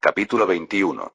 Capítulo 21.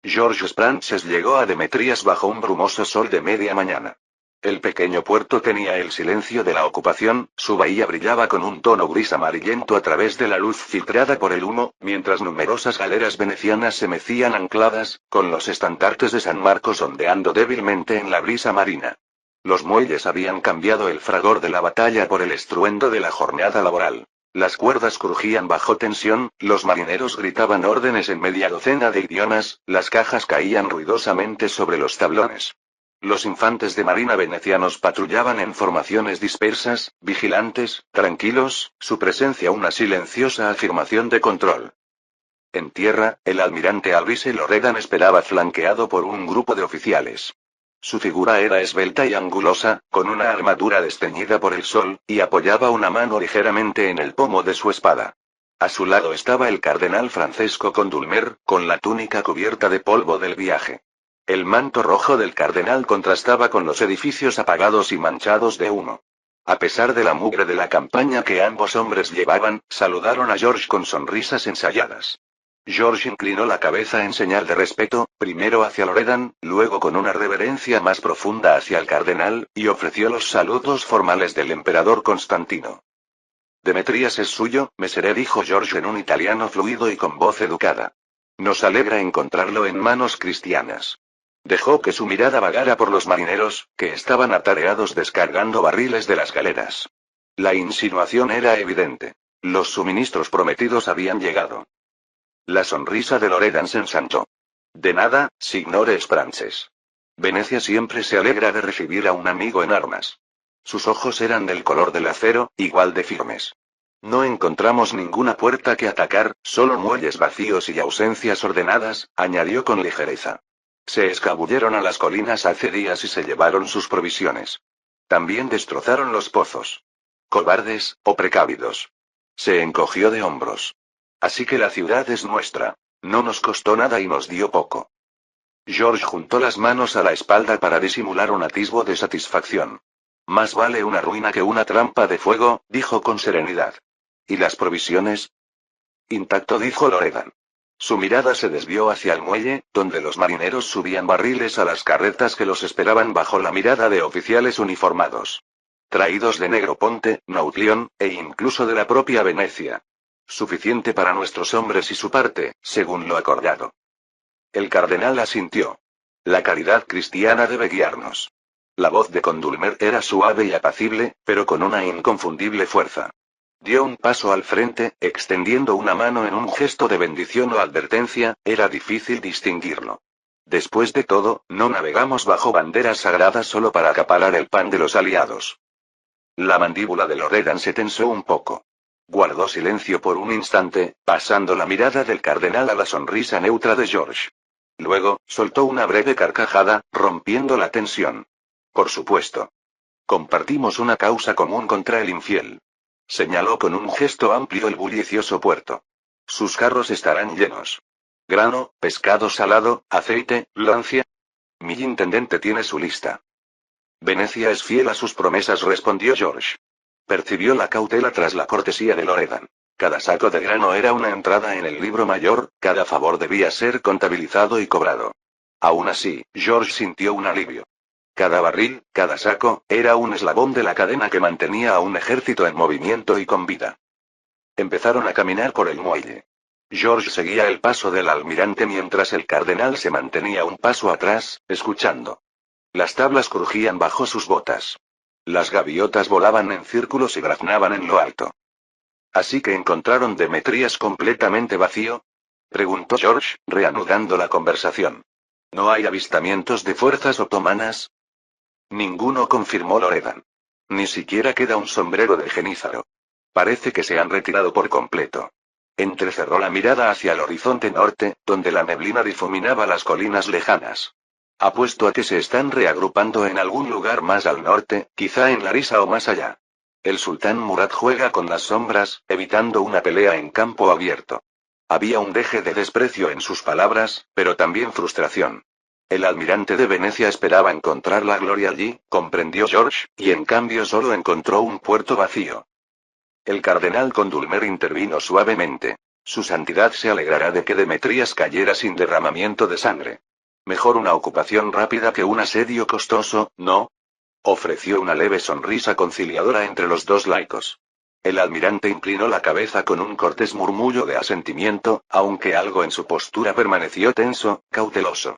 George Sprances llegó a Demetrias bajo un brumoso sol de media mañana. El pequeño puerto tenía el silencio de la ocupación, su bahía brillaba con un tono gris amarillento a través de la luz filtrada por el humo, mientras numerosas galeras venecianas se mecían ancladas, con los estandartes de San Marcos ondeando débilmente en la brisa marina. Los muelles habían cambiado el fragor de la batalla por el estruendo de la jornada laboral. Las cuerdas crujían bajo tensión, los marineros gritaban órdenes en media docena de idiomas, las cajas caían ruidosamente sobre los tablones. Los infantes de marina venecianos patrullaban en formaciones dispersas, vigilantes, tranquilos, su presencia una silenciosa afirmación de control. En tierra, el almirante Alvise Loredan esperaba flanqueado por un grupo de oficiales. Su figura era esbelta y angulosa, con una armadura desteñida por el sol, y apoyaba una mano ligeramente en el pomo de su espada. A su lado estaba el cardenal Francesco Condulmer, con la túnica cubierta de polvo del viaje. El manto rojo del cardenal contrastaba con los edificios apagados y manchados de humo. A pesar de la mugre de la campaña que ambos hombres llevaban, saludaron a George con sonrisas ensayadas. George inclinó la cabeza en señal de respeto, primero hacia Loredan, luego con una reverencia más profunda hacia el cardenal, y ofreció los saludos formales del emperador Constantino. Demetrias es suyo, mesere, dijo George en un italiano fluido y con voz educada. Nos alegra encontrarlo en manos cristianas. Dejó que su mirada vagara por los marineros, que estaban atareados descargando barriles de las galeras. La insinuación era evidente. Los suministros prometidos habían llegado. La sonrisa de Loredan se ensanchó. De nada, signore Sprances. Venecia siempre se alegra de recibir a un amigo en armas. Sus ojos eran del color del acero, igual de firmes. No encontramos ninguna puerta que atacar, solo muelles vacíos y ausencias ordenadas, añadió con ligereza. Se escabulleron a las colinas hace días y se llevaron sus provisiones. También destrozaron los pozos. Cobardes, o precavidos. Se encogió de hombros. Así que la ciudad es nuestra. No nos costó nada y nos dio poco. George juntó las manos a la espalda para disimular un atisbo de satisfacción. Más vale una ruina que una trampa de fuego, dijo con serenidad. ¿Y las provisiones? Intacto, dijo Loredan. Su mirada se desvió hacia el muelle, donde los marineros subían barriles a las carretas que los esperaban bajo la mirada de oficiales uniformados. Traídos de Negroponte, Nautlion, e incluso de la propia Venecia. Suficiente para nuestros hombres y su parte, según lo acordado. El cardenal asintió. La caridad cristiana debe guiarnos. La voz de Condulmer era suave y apacible, pero con una inconfundible fuerza. Dio un paso al frente, extendiendo una mano en un gesto de bendición o advertencia, era difícil distinguirlo. Después de todo, no navegamos bajo banderas sagradas solo para acaparar el pan de los aliados. La mandíbula de Loredan se tensó un poco. Guardó silencio por un instante, pasando la mirada del cardenal a la sonrisa neutra de George. Luego, soltó una breve carcajada, rompiendo la tensión. Por supuesto. Compartimos una causa común contra el infiel. Señaló con un gesto amplio el bullicioso puerto. Sus carros estarán llenos. Grano, pescado salado, aceite, lancia. Mi intendente tiene su lista. Venecia es fiel a sus promesas, respondió George. Percibió la cautela tras la cortesía de Loredan. Cada saco de grano era una entrada en el libro mayor, cada favor debía ser contabilizado y cobrado. Aún así, George sintió un alivio. Cada barril, cada saco, era un eslabón de la cadena que mantenía a un ejército en movimiento y con vida. Empezaron a caminar por el muelle. George seguía el paso del almirante mientras el cardenal se mantenía un paso atrás, escuchando. Las tablas crujían bajo sus botas. Las gaviotas volaban en círculos y graznaban en lo alto. ¿Así que encontraron Demetrias completamente vacío? Preguntó George, reanudando la conversación. ¿No hay avistamientos de fuerzas otomanas? Ninguno, confirmó Loredan. Ni siquiera queda un sombrero de Genízaro. Parece que se han retirado por completo. Entrecerró la mirada hacia el horizonte norte, donde la neblina difuminaba las colinas lejanas. Apuesto a que se están reagrupando en algún lugar más al norte, quizá en Larisa o más allá. El sultán Murad juega con las sombras, evitando una pelea en campo abierto. Había un deje de desprecio en sus palabras, pero también frustración. El almirante de Venecia esperaba encontrar la gloria allí, comprendió George, y en cambio solo encontró un puerto vacío. El cardenal Condulmer intervino suavemente. Su santidad se alegrará de que Demetrías cayera sin derramamiento de sangre. Mejor una ocupación rápida que un asedio costoso, ¿no? Ofreció una leve sonrisa conciliadora entre los dos laicos. El almirante inclinó la cabeza con un cortés murmullo de asentimiento, aunque algo en su postura permaneció tenso, cauteloso.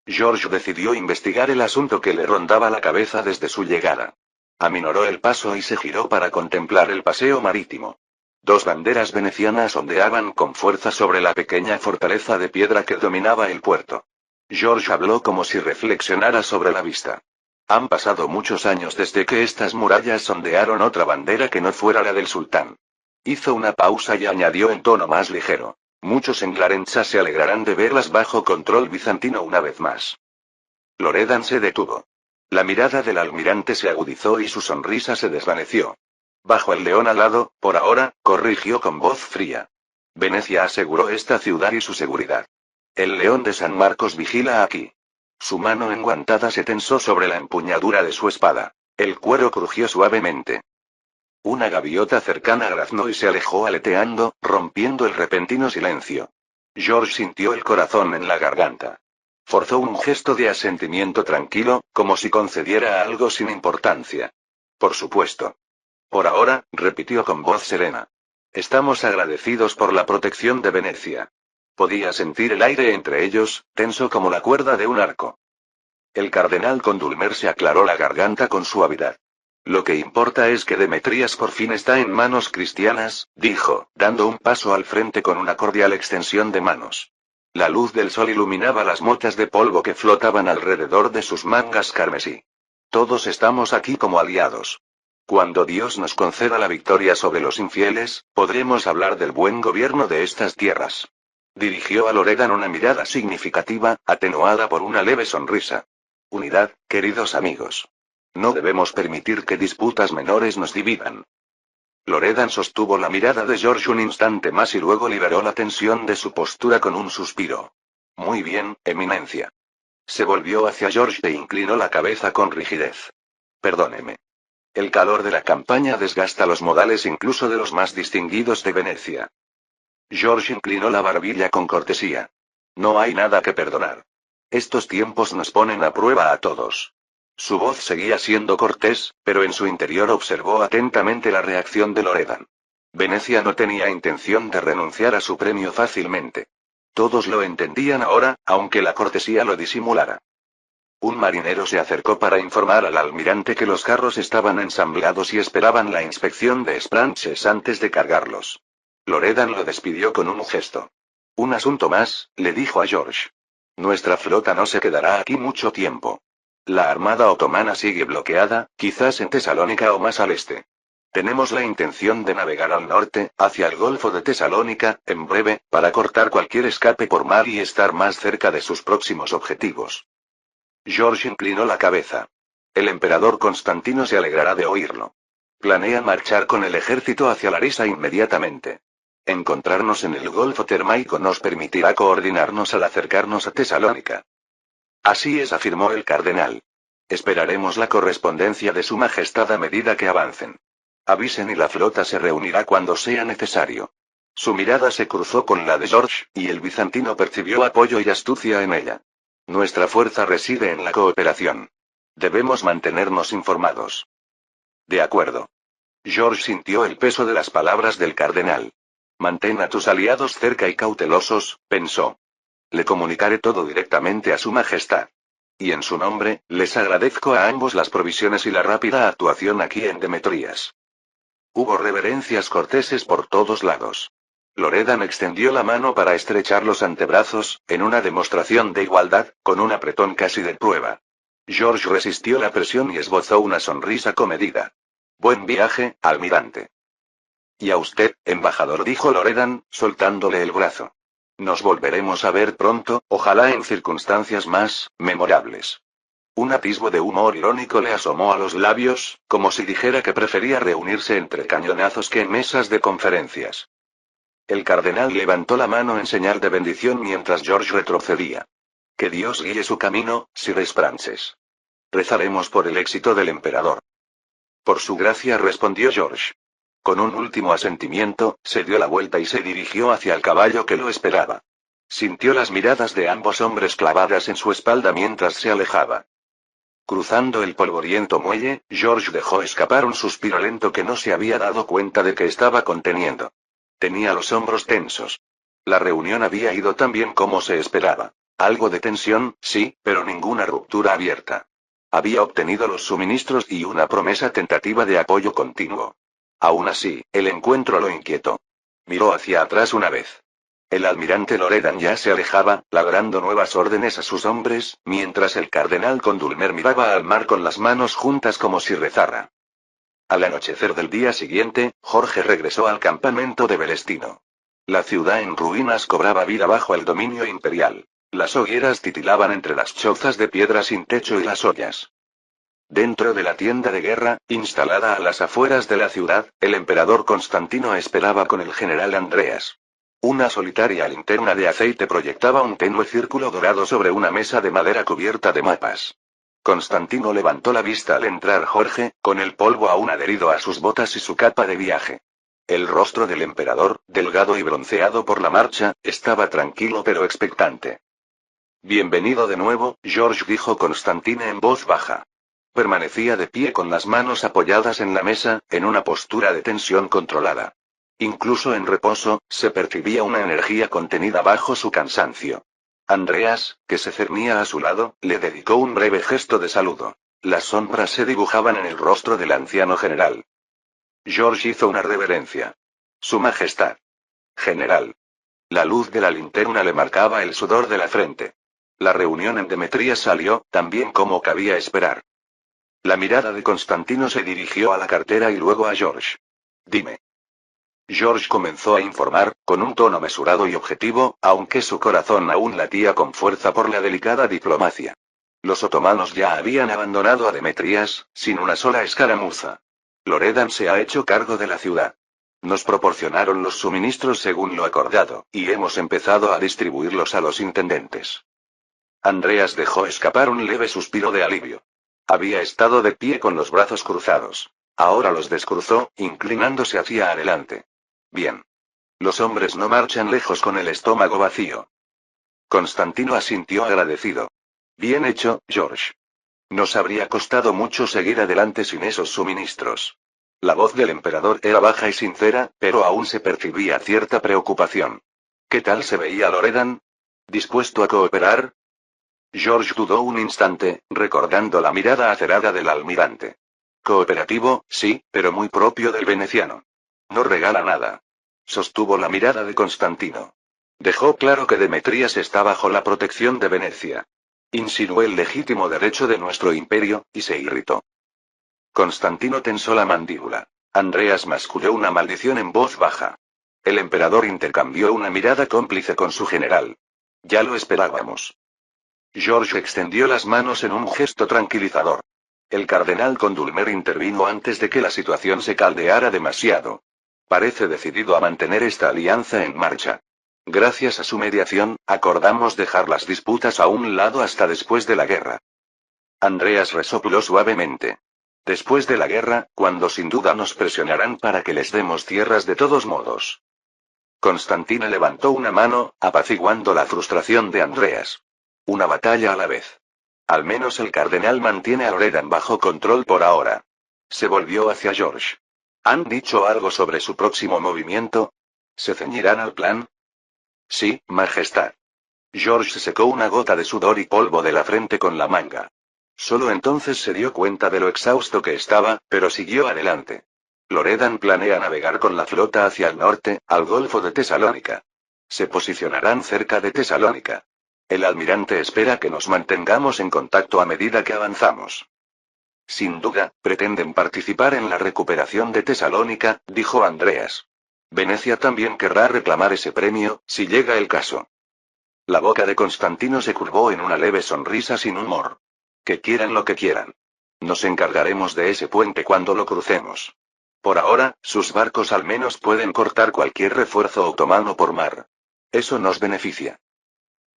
George decidió investigar el asunto que le rondaba la cabeza desde su llegada. Aminoró el paso y se giró para contemplar el paseo marítimo. Dos banderas venecianas ondeaban con fuerza sobre la pequeña fortaleza de piedra que dominaba el puerto. George habló como si reflexionara sobre la vista. Han pasado muchos años desde que estas murallas ondearon otra bandera que no fuera la del sultán. Hizo una pausa y añadió en tono más ligero. Muchos en Clarenza se alegrarán de verlas bajo control bizantino una vez más. Loredan se detuvo. La mirada del almirante se agudizó y su sonrisa se desvaneció. Bajo el león alado, por ahora, corrigió con voz fría. Venecia aseguró esta ciudad y su seguridad. El león de San Marcos vigila aquí. Su mano enguantada se tensó sobre la empuñadura de su espada. El cuero crujió suavemente. Una gaviota cercana graznó y se alejó aleteando, rompiendo el repentino silencio. George sintió el corazón en la garganta. Forzó un gesto de asentimiento tranquilo, como si concediera algo sin importancia. Por supuesto. Por ahora, repitió con voz serena. Estamos agradecidos por la protección de Venecia. Podía sentir el aire entre ellos, tenso como la cuerda de un arco. El cardenal Condulmer se aclaró la garganta con suavidad. Lo que importa es que Demetrías por fin está en manos cristianas, dijo, dando un paso al frente con una cordial extensión de manos. La luz del sol iluminaba las motas de polvo que flotaban alrededor de sus mangas carmesí. Todos estamos aquí como aliados. Cuando Dios nos conceda la victoria sobre los infieles, podremos hablar del buen gobierno de estas tierras. Dirigió a Loredan una mirada significativa, atenuada por una leve sonrisa. Unidad, queridos amigos. No debemos permitir que disputas menores nos dividan. Loredan sostuvo la mirada de George un instante más y luego liberó la tensión de su postura con un suspiro. Muy bien, eminencia. Se volvió hacia George e inclinó la cabeza con rigidez. Perdóneme. El calor de la campaña desgasta los modales incluso de los más distinguidos de Venecia. George inclinó la barbilla con cortesía. No hay nada que perdonar. Estos tiempos nos ponen a prueba a todos. Su voz seguía siendo cortés, pero en su interior observó atentamente la reacción de Loredan. Venecia no tenía intención de renunciar a su premio fácilmente. Todos lo entendían ahora, aunque la cortesía lo disimulara. Un marinero se acercó para informar al almirante que los carros estaban ensamblados y esperaban la inspección de Spranches antes de cargarlos. Loredan lo despidió con un gesto. Un asunto más, le dijo a George. Nuestra flota no se quedará aquí mucho tiempo. La armada otomana sigue bloqueada, quizás en Tesalónica o más al este. Tenemos la intención de navegar al norte, hacia el Golfo de Tesalónica, en breve, para cortar cualquier escape por mar y estar más cerca de sus próximos objetivos. George inclinó la cabeza. El emperador Constantino se alegrará de oírlo. Planea marchar con el ejército hacia Larisa inmediatamente. Encontrarnos en el Golfo Termaico nos permitirá coordinarnos al acercarnos a Tesalónica. Así es, afirmó el cardenal. Esperaremos la correspondencia de su majestad a medida que avancen. Avisen y la flota se reunirá cuando sea necesario. Su mirada se cruzó con la de George, y el bizantino percibió apoyo y astucia en ella. Nuestra fuerza reside en la cooperación. Debemos mantenernos informados. De acuerdo. George sintió el peso de las palabras del cardenal. Mantén a tus aliados cerca y cautelosos, pensó. Le comunicaré todo directamente a su majestad. Y en su nombre, les agradezco a ambos las provisiones y la rápida actuación aquí en Demetrías. Hubo reverencias corteses por todos lados. Loredan extendió la mano para estrechar los antebrazos, en una demostración de igualdad, con un apretón casi de prueba. George resistió la presión y esbozó una sonrisa comedida. Buen viaje, almirante. Y a usted, embajador, dijo Loredan, soltándole el brazo. Nos volveremos a ver pronto, ojalá en circunstancias más memorables. Un atisbo de humor irónico le asomó a los labios, como si dijera que prefería reunirse entre cañonazos que en mesas de conferencias. El cardenal levantó la mano en señal de bendición mientras George retrocedía. Que Dios guíe su camino, Sir Sprances. Rezaremos por el éxito del emperador. Por su gracia, respondió George. Con un último asentimiento, se dio la vuelta y se dirigió hacia el caballo que lo esperaba. Sintió las miradas de ambos hombres clavadas en su espalda mientras se alejaba. Cruzando el polvoriento muelle, George dejó escapar un suspiro lento que no se había dado cuenta de que estaba conteniendo. Tenía los hombros tensos. La reunión había ido tan bien como se esperaba. Algo de tensión, sí, pero ninguna ruptura abierta. Había obtenido los suministros y una promesa tentativa de apoyo continuo. Aún así, el encuentro lo inquietó. Miró hacia atrás una vez. El almirante Loredan ya se alejaba, labrando nuevas órdenes a sus hombres, mientras el cardenal Condulmer miraba al mar con las manos juntas como si rezara. Al anochecer del día siguiente, Jorge regresó al campamento de Belestino. La ciudad en ruinas cobraba vida bajo el dominio imperial. Las hogueras titilaban entre las chozas de piedra sin techo y las ollas. Dentro de la tienda de guerra, instalada a las afueras de la ciudad, el emperador Constantino esperaba con el general Andreas. Una solitaria linterna de aceite proyectaba un tenue círculo dorado sobre una mesa de madera cubierta de mapas. Constantino levantó la vista al entrar Jorge, con el polvo aún adherido a sus botas y su capa de viaje. El rostro del emperador, delgado y bronceado por la marcha, estaba tranquilo pero expectante. Bienvenido de nuevo, George, dijo Constantine en voz baja. Permanecía de pie con las manos apoyadas en la mesa, en una postura de tensión controlada. Incluso en reposo, se percibía una energía contenida bajo su cansancio. Andreas, que se cernía a su lado, le dedicó un breve gesto de saludo. Las sombras se dibujaban en el rostro del anciano general. George hizo una reverencia. Su Majestad. General. La luz de la linterna le marcaba el sudor de la frente. La reunión en Demetrías salió, tan bien como cabía esperar. La mirada de Constantino se dirigió a la cartera y luego a George. Dime. George comenzó a informar, con un tono mesurado y objetivo, aunque su corazón aún latía con fuerza por la delicada diplomacia. Los otomanos ya habían abandonado a Demetrías, sin una sola escaramuza. Loredan se ha hecho cargo de la ciudad. Nos proporcionaron los suministros según lo acordado, y hemos empezado a distribuirlos a los intendentes. Andreas dejó escapar un leve suspiro de alivio. Había estado de pie con los brazos cruzados. Ahora los descruzó, inclinándose hacia adelante. Bien. Los hombres no marchan lejos con el estómago vacío. Constantino asintió agradecido. Bien hecho, George. Nos habría costado mucho seguir adelante sin esos suministros. La voz del emperador era baja y sincera, pero aún se percibía cierta preocupación. ¿Qué tal se veía Loredan? ¿Dispuesto a cooperar? George dudó un instante, recordando la mirada acerada del almirante. Cooperativo, sí, pero muy propio del veneciano. No regala nada. Sostuvo la mirada de Constantino. Dejó claro que Demetrías está bajo la protección de Venecia. Insinuó el legítimo derecho de nuestro imperio, y se irritó. Constantino tensó la mandíbula. Andreas masculló una maldición en voz baja. El emperador intercambió una mirada cómplice con su general. Ya lo esperábamos. George extendió las manos en un gesto tranquilizador. El cardenal Condulmer intervino antes de que la situación se caldeara demasiado. Parece decidido a mantener esta alianza en marcha. Gracias a su mediación, acordamos dejar las disputas a un lado hasta después de la guerra. Andreas resopló suavemente. Después de la guerra, cuando sin duda nos presionarán para que les demos tierras de todos modos. Constantine levantó una mano, apaciguando la frustración de Andreas. Una batalla a la vez. Al menos el cardenal mantiene a Loredan bajo control por ahora. Se volvió hacia George. ¿Han dicho algo sobre su próximo movimiento? ¿Se ceñirán al plan? Sí, Majestad. George se secó una gota de sudor y polvo de la frente con la manga. Solo entonces se dio cuenta de lo exhausto que estaba, pero siguió adelante. Loredan planea navegar con la flota hacia el norte, al Golfo de Tesalónica. Se posicionarán cerca de Tesalónica. El almirante espera que nos mantengamos en contacto a medida que avanzamos. Sin duda, pretenden participar en la recuperación de Tesalónica, dijo Andreas. Venecia también querrá reclamar ese premio, si llega el caso. La boca de Constantino se curvó en una leve sonrisa sin humor. Que quieran lo que quieran. Nos encargaremos de ese puente cuando lo crucemos. Por ahora, sus barcos al menos pueden cortar cualquier refuerzo otomano por mar. Eso nos beneficia.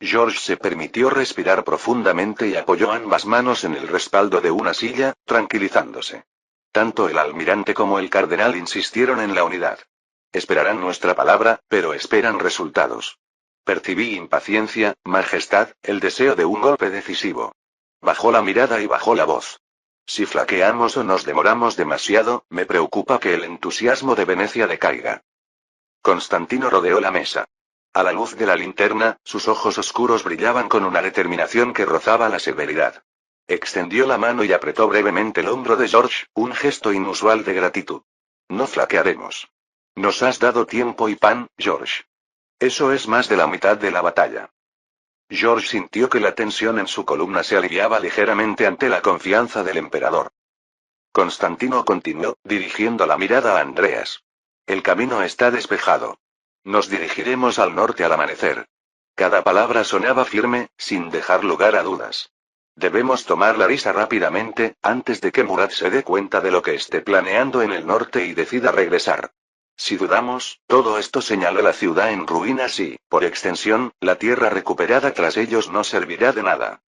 George se permitió respirar profundamente y apoyó ambas manos en el respaldo de una silla, tranquilizándose. Tanto el almirante como el cardenal insistieron en la unidad. Esperarán nuestra palabra, pero esperan resultados. Percibí impaciencia, majestad, el deseo de un golpe decisivo. Bajó la mirada y bajó la voz. Si flaqueamos o nos demoramos demasiado, me preocupa que el entusiasmo de Venecia decaiga. Constantino rodeó la mesa. A la luz de la linterna, sus ojos oscuros brillaban con una determinación que rozaba la severidad. Extendió la mano y apretó brevemente el hombro de George, un gesto inusual de gratitud. No flaquearemos. Nos has dado tiempo y pan, George. Eso es más de la mitad de la batalla. George sintió que la tensión en su columna se aliviaba ligeramente ante la confianza del emperador. Constantino continuó, dirigiendo la mirada a Andreas. El camino está despejado. Nos dirigiremos al norte al amanecer. Cada palabra sonaba firme, sin dejar lugar a dudas. Debemos tomar Larisa rápidamente, antes de que Murat se dé cuenta de lo que esté planeando en el norte y decida regresar. Si dudamos, todo esto señala la ciudad en ruinas y, por extensión, la tierra recuperada tras ellos no servirá de nada.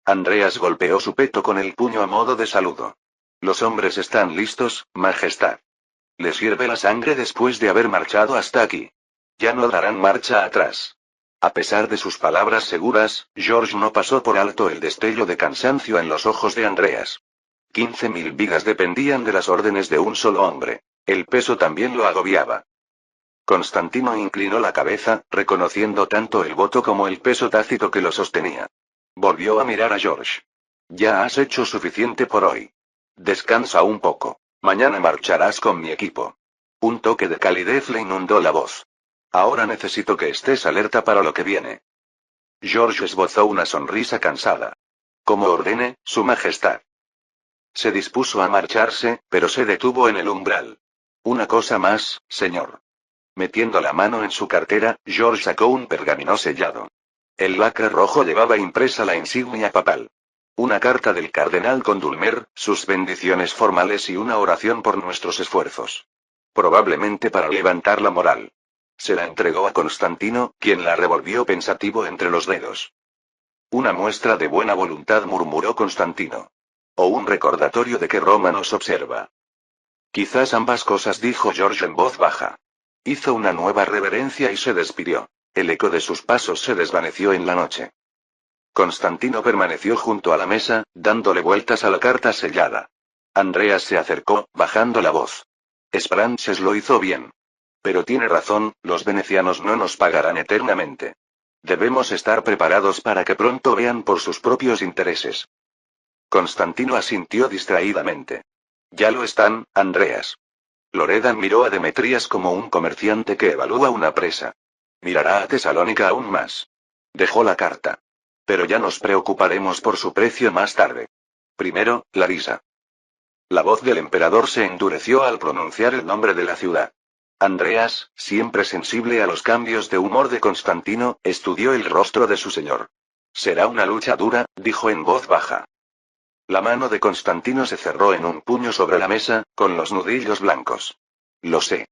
Andreas golpeó su pecho con el puño a modo de saludo. Los hombres están listos, majestad. Les hierve la sangre después de haber marchado hasta aquí. Ya no darán marcha atrás. A pesar de sus palabras seguras, George no pasó por alto el destello de cansancio en los ojos de Andreas. 15.000 vidas dependían de las órdenes de un solo hombre. El peso también lo agobiaba. Constantino inclinó la cabeza, reconociendo tanto el voto como el peso tácito que lo sostenía. Volvió a mirar a George. Ya has hecho suficiente por hoy. Descansa un poco. Mañana marcharás con mi equipo. Un toque de calidez le inundó la voz. Ahora necesito que estés alerta para lo que viene. George esbozó una sonrisa cansada. Como ordene, Su Majestad. Se dispuso a marcharse, pero se detuvo en el umbral. Una cosa más, señor. Metiendo la mano en su cartera, George sacó un pergamino sellado. El lacre rojo llevaba impresa la insignia papal. Una carta del cardenal Condulmer, sus bendiciones formales y una oración por nuestros esfuerzos. Probablemente para levantar la moral. Se la entregó a Constantino, quien la revolvió pensativo entre los dedos. Una muestra de buena voluntad, murmuró Constantino. O un recordatorio de que Roma nos observa. Quizás ambas cosas, dijo George en voz baja. Hizo una nueva reverencia y se despidió. El eco de sus pasos se desvaneció en la noche. Constantino permaneció junto a la mesa, dándole vueltas a la carta sellada. Andreas se acercó, bajando la voz. Sprances lo hizo bien. Pero tiene razón, los venecianos no nos pagarán eternamente. Debemos estar preparados para que pronto vean por sus propios intereses. Constantino asintió distraídamente. Ya lo están, Andreas. Loredan miró a Demetrias como un comerciante que evalúa una presa. Mirará a Tesalónica aún más. Dejó la carta. Pero ya nos preocuparemos por su precio más tarde. Primero, Larisa. La voz del emperador se endureció al pronunciar el nombre de la ciudad. Andreas, siempre sensible a los cambios de humor de Constantino, estudió el rostro de su señor. Será una lucha dura, dijo en voz baja. La mano de Constantino se cerró en un puño sobre la mesa, con los nudillos blancos. Lo sé.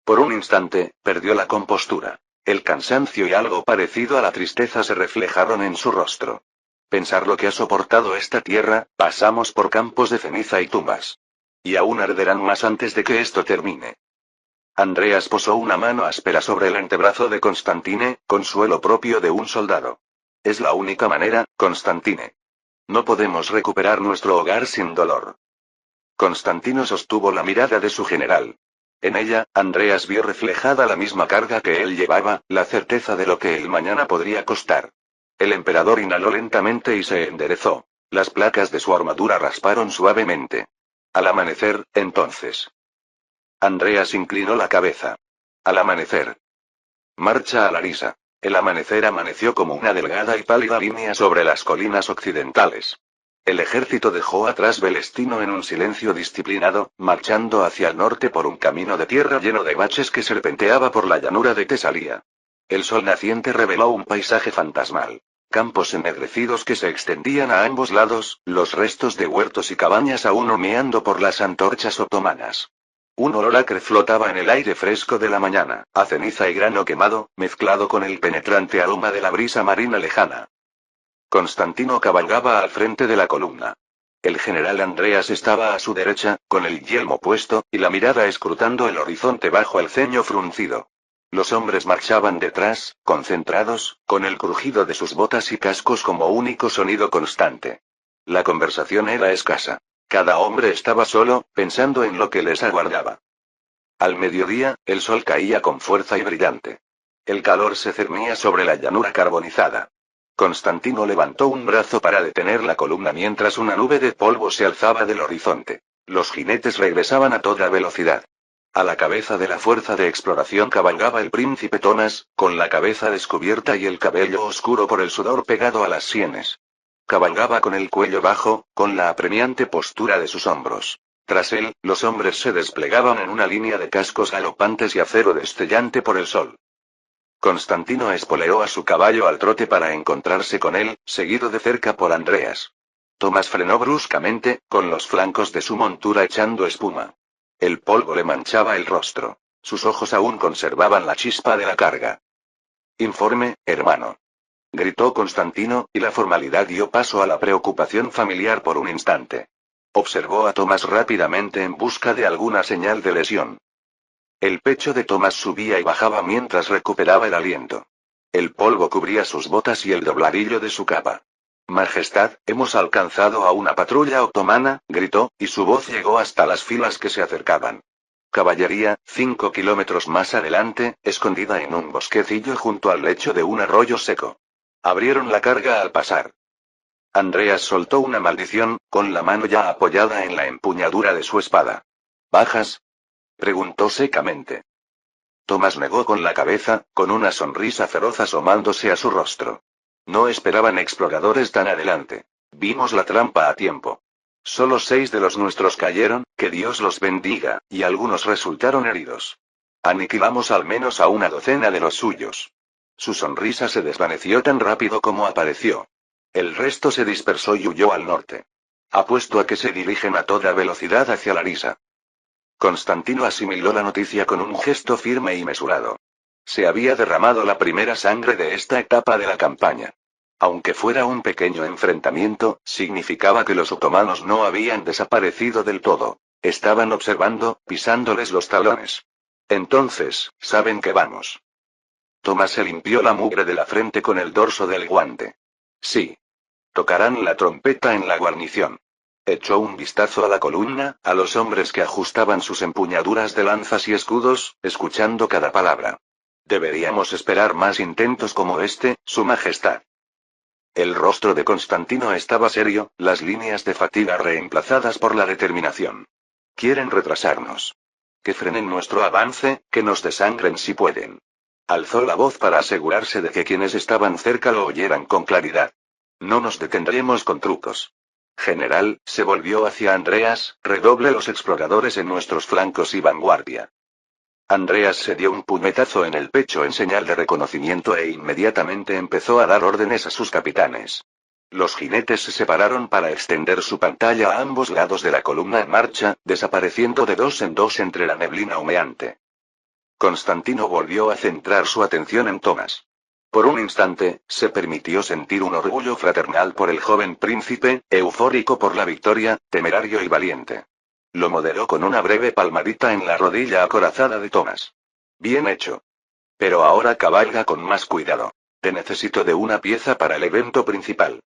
Por un instante, perdió la compostura. El cansancio y algo parecido a la tristeza se reflejaron en su rostro. Pensar lo que ha soportado esta tierra, pasamos por campos de ceniza y tumbas. Y aún arderán más antes de que esto termine. Andreas posó una mano áspera sobre el antebrazo de Constantine, consuelo propio de un soldado. Es la única manera, Constantine. No podemos recuperar nuestro hogar sin dolor. Constantino sostuvo la mirada de su general. En ella, Andreas vio reflejada la misma carga que él llevaba, la certeza de lo que el mañana podría costar. El emperador inhaló lentamente y se enderezó. Las placas de su armadura rasparon suavemente. Al amanecer, entonces. Andreas inclinó la cabeza. Al amanecer. Marcha a Larisa. El amanecer amaneció como una delgada y pálida línea sobre las colinas occidentales. El ejército dejó atrás Velestino en un silencio disciplinado, marchando hacia el norte por un camino de tierra lleno de baches que serpenteaba por la llanura de Tesalia. El sol naciente reveló un paisaje fantasmal. Campos ennegrecidos que se extendían a ambos lados, los restos de huertos y cabañas aún humeando por las antorchas otomanas. Un olor acre flotaba en el aire fresco de la mañana, a ceniza y grano quemado, mezclado con el penetrante aroma de la brisa marina lejana. Constantino cabalgaba al frente de la columna. El general Andreas estaba a su derecha, con el yelmo puesto, y la mirada escrutando el horizonte bajo el ceño fruncido. Los hombres marchaban detrás, concentrados, con el crujido de sus botas y cascos como único sonido constante. La conversación era escasa. Cada hombre estaba solo, pensando en lo que les aguardaba. Al mediodía, el sol caía con fuerza y brillante. El calor se cernía sobre la llanura carbonizada. Constantino levantó un brazo para detener la columna mientras una nube de polvo se alzaba del horizonte. Los jinetes regresaban a toda velocidad. A la cabeza de la fuerza de exploración cabalgaba el príncipe Thomas, con la cabeza descubierta y el cabello oscuro por el sudor pegado a las sienes. Cabalgaba con el cuello bajo, con la apremiante postura de sus hombros. Tras él, los hombres se desplegaban en una línea de cascos galopantes y acero destellante por el sol. Constantino espoleó a su caballo al trote para encontrarse con él, seguido de cerca por Andreas. Tomás frenó bruscamente, con los flancos de su montura echando espuma. El polvo le manchaba el rostro. Sus ojos aún conservaban la chispa de la carga. Informe, hermano. Gritó Constantino, y la formalidad dio paso a la preocupación familiar por un instante. Observó a Tomás rápidamente en busca de alguna señal de lesión. El pecho de Tomás subía y bajaba mientras recuperaba el aliento. El polvo cubría sus botas y el dobladillo de su capa. Majestad, hemos alcanzado a una patrulla otomana, gritó, y su voz llegó hasta las filas que se acercaban. Caballería, 5 kilómetros más adelante, escondida en un bosquecillo junto al lecho de un arroyo seco. Abrieron la carga al pasar. Andreas soltó una maldición, con la mano ya apoyada en la empuñadura de su espada. ¿Bajas? Preguntó secamente. Tomás negó con la cabeza, con una sonrisa feroz asomándose a su rostro. No esperaban exploradores tan adelante. Vimos la trampa a tiempo. Solo 6 de los nuestros cayeron, que Dios los bendiga, y algunos resultaron heridos. Aniquilamos al menos a una docena de los suyos. Su sonrisa se desvaneció tan rápido como apareció. El resto se dispersó y huyó al norte. Apuesto a que se dirigen a toda velocidad hacia Larisa. Constantino asimiló la noticia con un gesto firme y mesurado. Se había derramado la primera sangre de esta etapa de la campaña. Aunque fuera un pequeño enfrentamiento, significaba que los otomanos no habían desaparecido del todo. Estaban observando, pisándoles los talones. Entonces, saben que vamos. Tomás se limpió la mugre de la frente con el dorso del guante. Sí. Tocarán la trompeta en la guarnición. Echó un vistazo a la columna, a los hombres que ajustaban sus empuñaduras de lanzas y escudos, escuchando cada palabra. Deberíamos esperar más intentos como este, Su Majestad. El rostro de Constantino estaba serio, las líneas de fatiga reemplazadas por la determinación. Quieren retrasarnos. Que frenen nuestro avance, que nos desangren si pueden. Alzó la voz para asegurarse de que quienes estaban cerca lo oyeran con claridad. No nos detendremos con trucos. General, se volvió hacia Andreas, redoble los exploradores en nuestros flancos y vanguardia. Andreas se dio un puñetazo en el pecho en señal de reconocimiento e inmediatamente empezó a dar órdenes a sus capitanes. Los jinetes se separaron para extender su pantalla a ambos lados de la columna en marcha, desapareciendo de 2 en 2 entre la neblina humeante. Constantino volvió a centrar su atención en Tomás. Por un instante, se permitió sentir un orgullo fraternal por el joven príncipe, eufórico por la victoria, temerario y valiente. Lo moderó con una breve palmadita en la rodilla acorazada de Tomás. Bien hecho. Pero ahora cabalga con más cuidado. Te necesito de una pieza para el evento principal.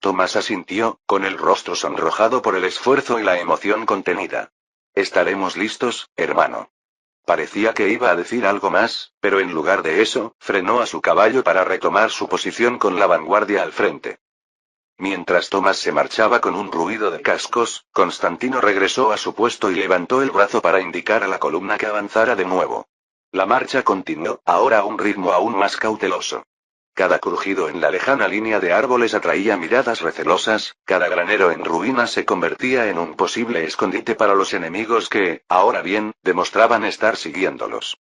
Tomás asintió, con el rostro sonrojado por el esfuerzo y la emoción contenida. Estaremos listos, hermano. Parecía que iba a decir algo más, pero en lugar de eso, frenó a su caballo para retomar su posición con la vanguardia al frente. Mientras Tomás se marchaba con un ruido de cascos, Constantino regresó a su puesto y levantó el brazo para indicar a la columna que avanzara de nuevo. La marcha continuó, ahora a un ritmo aún más cauteloso. Cada crujido en la lejana línea de árboles atraía miradas recelosas, cada granero en ruinas se convertía en un posible escondite para los enemigos que, ahora bien, demostraban estar siguiéndolos.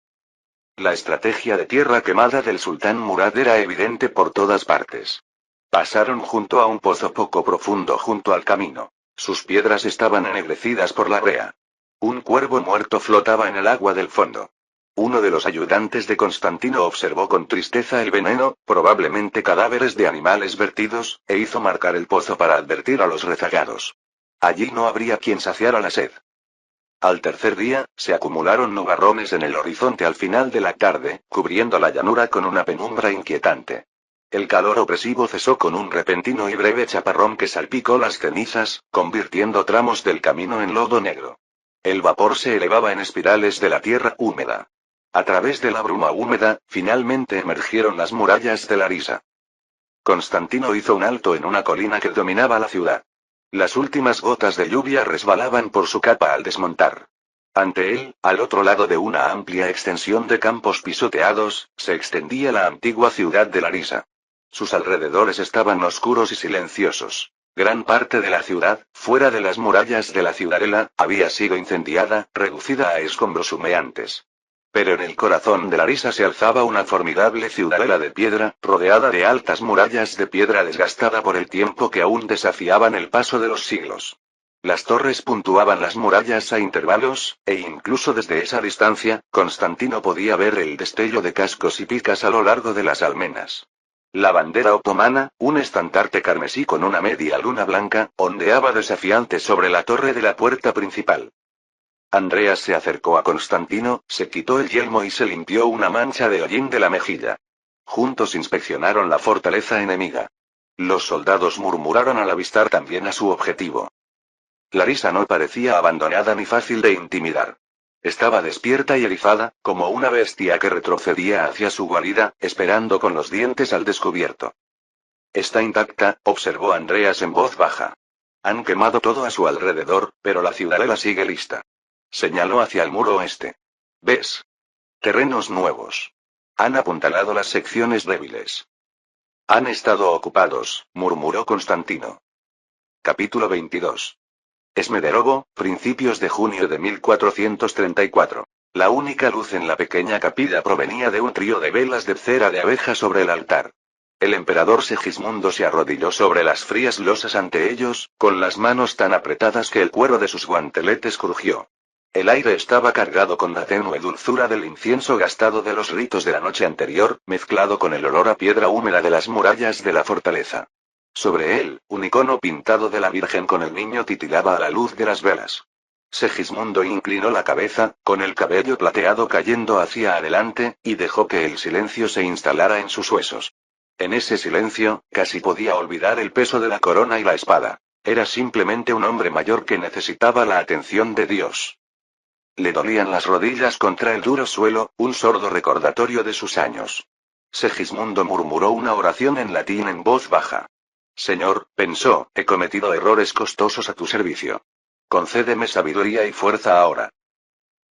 La estrategia de tierra quemada del sultán Murad era evidente por todas partes. Pasaron junto a un pozo poco profundo junto al camino. Sus piedras estaban ennegrecidas por la brea. Un cuervo muerto flotaba en el agua del fondo. Uno de los ayudantes de Constantino observó con tristeza el veneno, probablemente cadáveres de animales vertidos, e hizo marcar el pozo para advertir a los rezagados. Allí no habría quien saciara la sed. Al tercer día, se acumularon nubarrones en el horizonte al final de la tarde, cubriendo la llanura con una penumbra inquietante. El calor opresivo cesó con un repentino y breve chaparrón que salpicó las cenizas, convirtiendo tramos del camino en lodo negro. El vapor se elevaba en espirales de la tierra húmeda. A través de la bruma húmeda, finalmente emergieron las murallas de Larisa. Constantino hizo un alto en una colina que dominaba la ciudad. Las últimas gotas de lluvia resbalaban por su capa al desmontar. Ante él, al otro lado de una amplia extensión de campos pisoteados, se extendía la antigua ciudad de Larisa. Sus alrededores estaban oscuros y silenciosos. Gran parte de la ciudad, fuera de las murallas de la ciudadela, había sido incendiada, reducida a escombros humeantes. Pero en el corazón de Larisa se alzaba una formidable ciudadela de piedra, rodeada de altas murallas de piedra desgastada por el tiempo que aún desafiaban el paso de los siglos. Las torres puntuaban las murallas a intervalos, e incluso desde esa distancia, Constantino podía ver el destello de cascos y picas a lo largo de las almenas. La bandera otomana, un estandarte carmesí con una media luna blanca, ondeaba desafiante sobre la torre de la puerta principal. Andreas se acercó a Constantino, se quitó el yelmo y se limpió una mancha de hollín de la mejilla. Juntos inspeccionaron la fortaleza enemiga. Los soldados murmuraron al avistar también a su objetivo. Larisa no parecía abandonada ni fácil de intimidar. Estaba despierta y erizada, como una bestia que retrocedía hacia su guarida, esperando con los dientes al descubierto. Está intacta, observó Andreas en voz baja. Han quemado todo a su alrededor, pero la ciudadela sigue lista. Señaló hacia el muro oeste. ¿Ves? Terrenos nuevos. Han apuntalado las secciones débiles. Han estado ocupados, murmuró Constantino. Capítulo 22. Smederovo, principios de junio de 1434. La única luz en la pequeña capilla provenía de un trío de velas de cera de abeja sobre el altar. El emperador Segismundo se arrodilló sobre las frías losas ante ellos, con las manos tan apretadas que el cuero de sus guanteletes crujió. El aire estaba cargado con la tenue dulzura del incienso gastado de los ritos de la noche anterior, mezclado con el olor a piedra húmeda de las murallas de la fortaleza. Sobre él, un icono pintado de la Virgen con el niño titilaba a la luz de las velas. Segismundo inclinó la cabeza, con el cabello plateado cayendo hacia adelante, y dejó que el silencio se instalara en sus huesos. En ese silencio, casi podía olvidar el peso de la corona y la espada. Era simplemente un hombre mayor que necesitaba la atención de Dios. Le dolían las rodillas contra el duro suelo, un sordo recordatorio de sus años. Segismundo murmuró una oración en latín en voz baja. Señor, pensó, he cometido errores costosos a tu servicio. Concédeme sabiduría y fuerza ahora.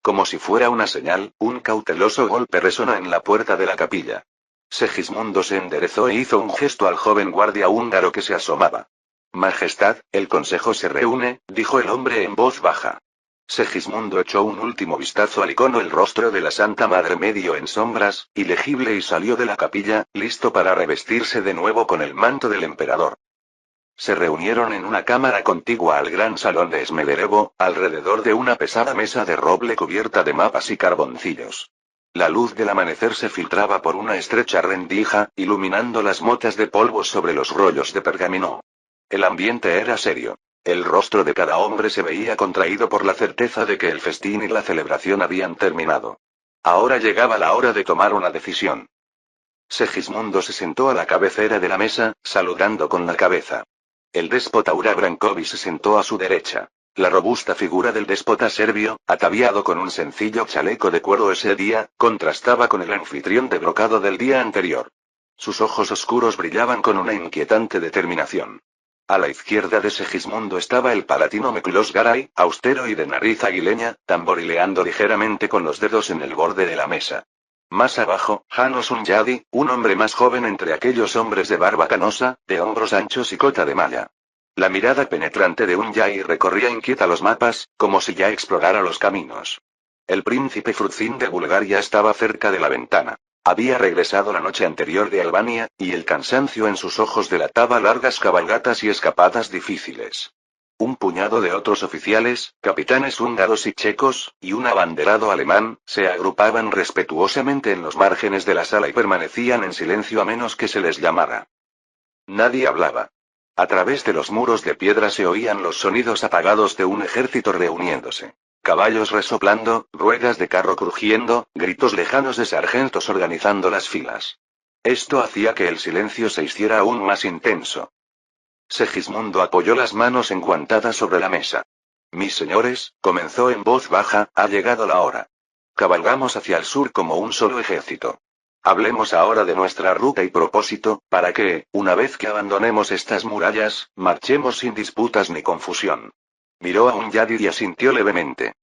Como si fuera una señal, un cauteloso golpe resonó en la puerta de la capilla. Segismundo se enderezó e hizo un gesto al joven guardia húngaro que se asomaba. Majestad, el consejo se reúne, dijo el hombre en voz baja. Segismundo echó un último vistazo al icono, el rostro de la Santa Madre medio en sombras, ilegible, y salió de la capilla, listo para revestirse de nuevo con el manto del emperador. Se reunieron en una cámara contigua al gran salón de Smederevo, alrededor de una pesada mesa de roble cubierta de mapas y carboncillos. La luz del amanecer se filtraba por una estrecha rendija, iluminando las motas de polvo sobre los rollos de pergamino. El ambiente era serio. El rostro de cada hombre se veía contraído por la certeza de que el festín y la celebración habían terminado. Ahora llegaba la hora de tomar una decisión. Segismundo se sentó a la cabecera de la mesa, saludando con la cabeza. El déspota Ura Branković se sentó a su derecha. La robusta figura del déspota serbio, ataviado con un sencillo chaleco de cuero ese día, contrastaba con el anfitrión de brocado del día anterior. Sus ojos oscuros brillaban con una inquietante determinación. A la izquierda de Segismundo estaba el palatino Miklos Garay, austero y de nariz aguileña, tamborileando ligeramente con los dedos en el borde de la mesa. Más abajo, Janos Unyadi, un hombre más joven entre aquellos hombres de barba canosa, de hombros anchos y cota de malla. La mirada penetrante de Unyadi recorría inquieta los mapas, como si ya explorara los caminos. El príncipe Fruzín de Bulgaria estaba cerca de la ventana. Había regresado la noche anterior de Albania, y el cansancio en sus ojos delataba largas cabalgatas y escapadas difíciles. Un puñado de otros oficiales, capitanes húngaros y checos, y un abanderado alemán, se agrupaban respetuosamente en los márgenes de la sala y permanecían en silencio a menos que se les llamara. Nadie hablaba. A través de los muros de piedra se oían los sonidos apagados de un ejército reuniéndose. Caballos resoplando, ruedas de carro crujiendo, gritos lejanos de sargentos organizando las filas. Esto hacía que el silencio se hiciera aún más intenso. Segismundo apoyó las manos enguantadas sobre la mesa. Mis señores, comenzó en voz baja, ha llegado la hora. Cabalgamos hacia el sur como un solo ejército. Hablemos ahora de nuestra ruta y propósito, para que, una vez que abandonemos estas murallas, marchemos sin disputas ni confusión. Miró a Hunyadi y asintió levemente.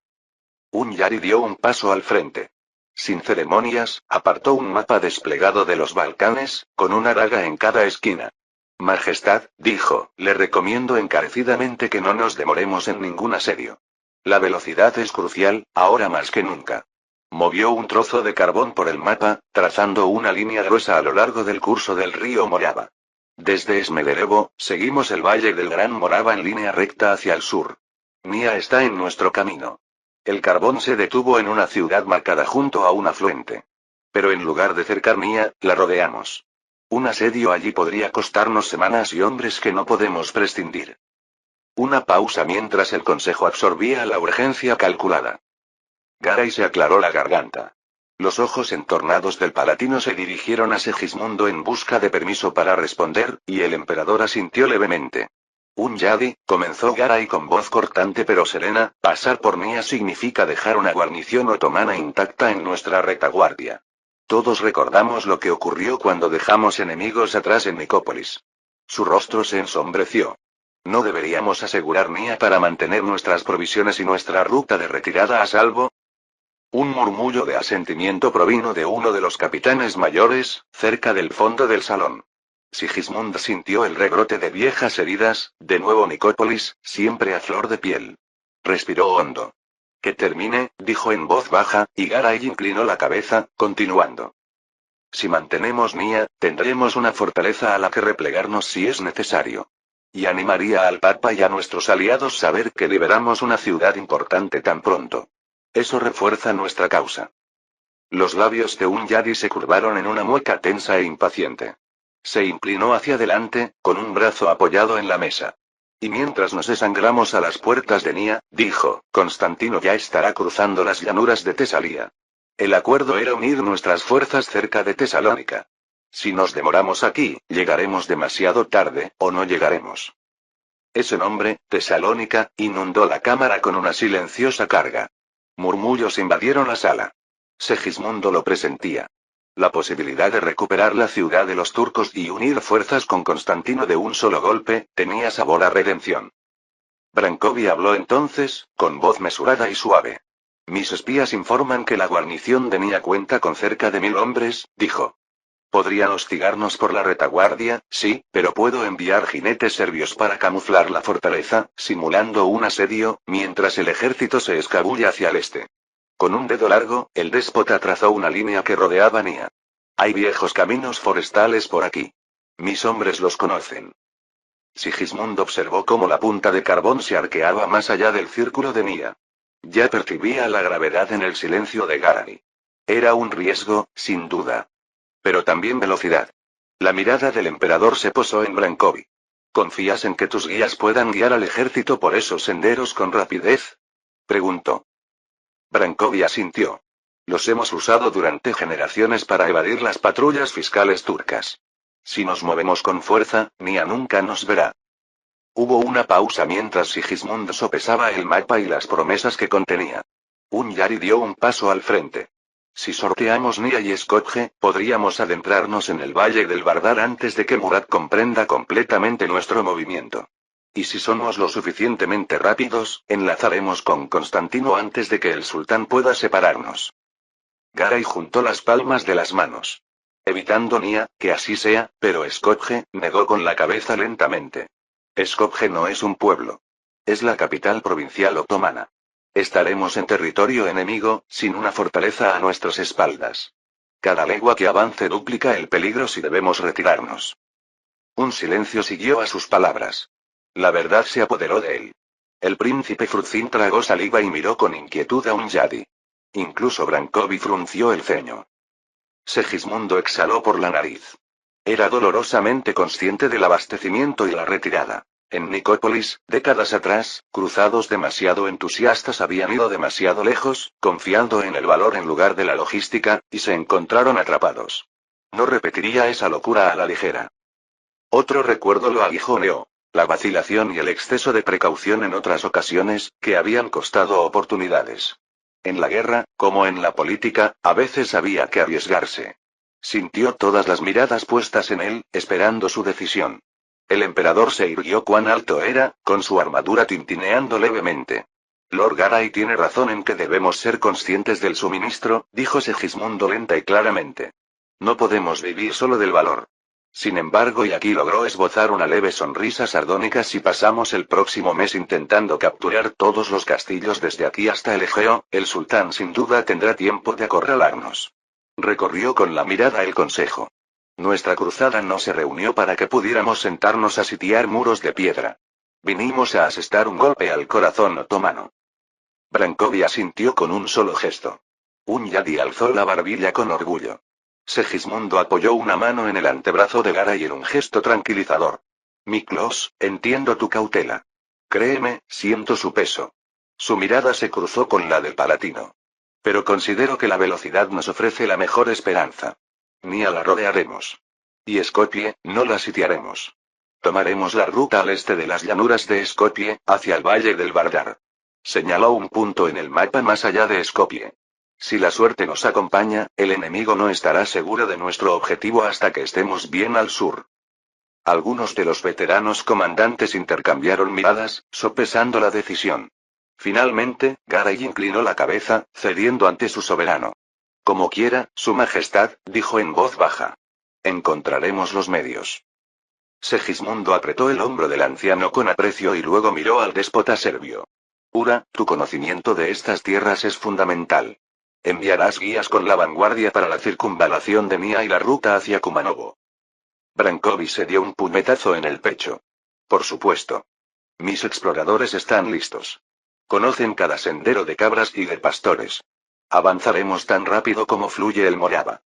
Hunyadi dio un paso al frente. Sin ceremonias, apartó un mapa desplegado de los Balcanes, con una daga en cada esquina. Majestad, dijo, le recomiendo encarecidamente que no nos demoremos en ningún asedio. La velocidad es crucial, ahora más que nunca. Movió un trozo de carbón por el mapa, trazando una línea gruesa a lo largo del curso del río Morava. Desde Smederevo, seguimos el valle del Gran Morava en línea recta hacia el sur. Nia está en nuestro camino. El carbón se detuvo en una ciudad marcada junto a un afluente. Pero en lugar de cercar Nia, la rodeamos. Un asedio allí podría costarnos semanas y hombres que no podemos prescindir. Una pausa mientras el consejo absorbía la urgencia calculada. Garay se aclaró la garganta. Los ojos entornados del palatino se dirigieron a Segismundo en busca de permiso para responder, y el emperador asintió levemente. Hunyadi, comenzó Garay con voz cortante pero serena, pasar por Nia significa dejar una guarnición otomana intacta en nuestra retaguardia. Todos recordamos lo que ocurrió cuando dejamos enemigos atrás en Nicópolis. Su rostro se ensombreció. ¿No deberíamos asegurar Nia para mantener nuestras provisiones y nuestra ruta de retirada a salvo? Un murmullo de asentimiento provino de uno de los capitanes mayores, cerca del fondo del salón. Sigismund sintió el rebrote de viejas heridas, de nuevo Nicópolis, siempre a flor de piel. Respiró hondo. Que termine, dijo en voz baja, y Garay inclinó la cabeza, continuando. Si mantenemos Nia, tendremos una fortaleza a la que replegarnos si es necesario. Y animaría al Papa y a nuestros aliados saber que liberamos una ciudad importante tan pronto. Eso refuerza nuestra causa. Los labios de Hunyadi se curvaron en una mueca tensa e impaciente. Se inclinó hacia adelante, con un brazo apoyado en la mesa. Y mientras nos desangramos a las puertas de Nia, dijo, Constantino ya estará cruzando las llanuras de Tesalía. El acuerdo era unir nuestras fuerzas cerca de Tesalónica. Si nos demoramos aquí, llegaremos demasiado tarde, o no llegaremos. Ese nombre, Tesalónica, inundó la cámara con una silenciosa carga. Murmullos invadieron la sala. Segismundo lo presentía. La posibilidad de recuperar la ciudad de los turcos y unir fuerzas con Constantino de un solo golpe, tenía sabor a redención. Brankovi habló entonces, con voz mesurada y suave. Mis espías informan que la guarnición de Nia cuenta con cerca de 1000 hombres, dijo. Podrían hostigarnos por la retaguardia, sí, pero puedo enviar jinetes serbios para camuflar la fortaleza, simulando un asedio, mientras el ejército se escabulle hacia el este. Con un dedo largo, el déspota trazó una línea que rodeaba Nia. Hay viejos caminos forestales por aquí. Mis hombres los conocen. Sigismund observó cómo la punta de carbón se arqueaba más allá del círculo de Nia. Ya percibía la gravedad en el silencio de Garay. Era un riesgo, sin duda. Pero también velocidad. La mirada del emperador se posó en Brankovi. ¿Confías en que tus guías puedan guiar al ejército por esos senderos con rapidez? Preguntó. Brankovi asintió. Los hemos usado durante generaciones para evadir las patrullas fiscales turcas. Si nos movemos con fuerza, Nia nunca nos verá. Hubo una pausa mientras Sigismund sopesaba el mapa y las promesas que contenía. Hunyadi dio un paso al frente. Si sorteamos Nia y Skopje, podríamos adentrarnos en el valle del Vardar antes de que Murat comprenda completamente nuestro movimiento. Y si somos lo suficientemente rápidos, enlazaremos con Constantino antes de que el sultán pueda separarnos. Garay juntó las palmas de las manos. Evitando Nia, que así sea, pero Skopje, negó con la cabeza lentamente. Skopje no es un pueblo. Es la capital provincial otomana. Estaremos en territorio enemigo, sin una fortaleza a nuestras espaldas. Cada legua que avance duplica el peligro si debemos retirarnos. Un silencio siguió a sus palabras. La verdad se apoderó de él. El príncipe Fruzin tragó saliva y miró con inquietud a Hunyadi. Incluso Brankovi frunció el ceño. Segismundo exhaló por la nariz. Era dolorosamente consciente del abastecimiento y la retirada. En Nicópolis, décadas atrás, cruzados demasiado entusiastas habían ido demasiado lejos, confiando en el valor en lugar de la logística, y se encontraron atrapados. No repetiría esa locura a la ligera. Otro recuerdo lo aguijoneó. La vacilación y el exceso de precaución en otras ocasiones, que habían costado oportunidades. En la guerra, como en la política, a veces había que arriesgarse. Sintió todas las miradas puestas en él, esperando su decisión. El emperador se irguió cuán alto era, con su armadura tintineando levemente. Lord Garay tiene razón en que debemos ser conscientes del suministro, dijo Segismundo lenta y claramente. No podemos vivir solo del valor. Sin embargo, y aquí logró esbozar una leve sonrisa sardónica, si pasamos el próximo mes intentando capturar todos los castillos desde aquí hasta el Egeo, el sultán sin duda tendrá tiempo de acorralarnos. Recorrió con la mirada el consejo. Nuestra cruzada no se reunió para que pudiéramos sentarnos a sitiar muros de piedra. Vinimos a asestar un golpe al corazón otomano. Brankovi asintió con un solo gesto. Un yadi alzó la barbilla con orgullo. Segismundo apoyó una mano en el antebrazo de Garay en un gesto tranquilizador. Miklos, entiendo tu cautela. Créeme, siento su peso. Su mirada se cruzó con la del palatino. Pero considero que la velocidad nos ofrece la mejor esperanza. Ni a la rodearemos. Y Skopje, no la sitiaremos. Tomaremos la ruta al este de las llanuras de Skopje, hacia el valle del Vardar. Señaló un punto en el mapa más allá de Skopje. Si la suerte nos acompaña, el enemigo no estará seguro de nuestro objetivo hasta que estemos bien al sur. Algunos de los veteranos comandantes intercambiaron miradas, sopesando la decisión. Finalmente, Garay inclinó la cabeza, cediendo ante su soberano. Como quiera, Su Majestad, dijo en voz baja. Encontraremos los medios. Segismundo apretó el hombro del anciano con aprecio y luego miró al déspota serbio. Ura, tu conocimiento de estas tierras es fundamental. Enviarás guías con la vanguardia para la circunvalación de Nia y la ruta hacia Kumanovo. Brankovi se dio un puñetazo en el pecho. Por supuesto. Mis exploradores están listos. Conocen cada sendero de cabras y de pastores. Avanzaremos tan rápido como fluye el Morava.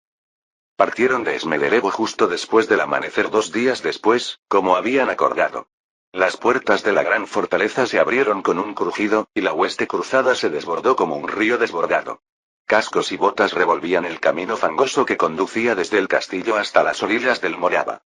Partieron de Smederevo justo después del amanecer 2 días después, como habían acordado. Las puertas de la gran fortaleza se abrieron con un crujido, y la hueste cruzada se desbordó como un río desbordado. Cascos y botas revolvían el camino fangoso que conducía desde el castillo hasta las orillas del Morava.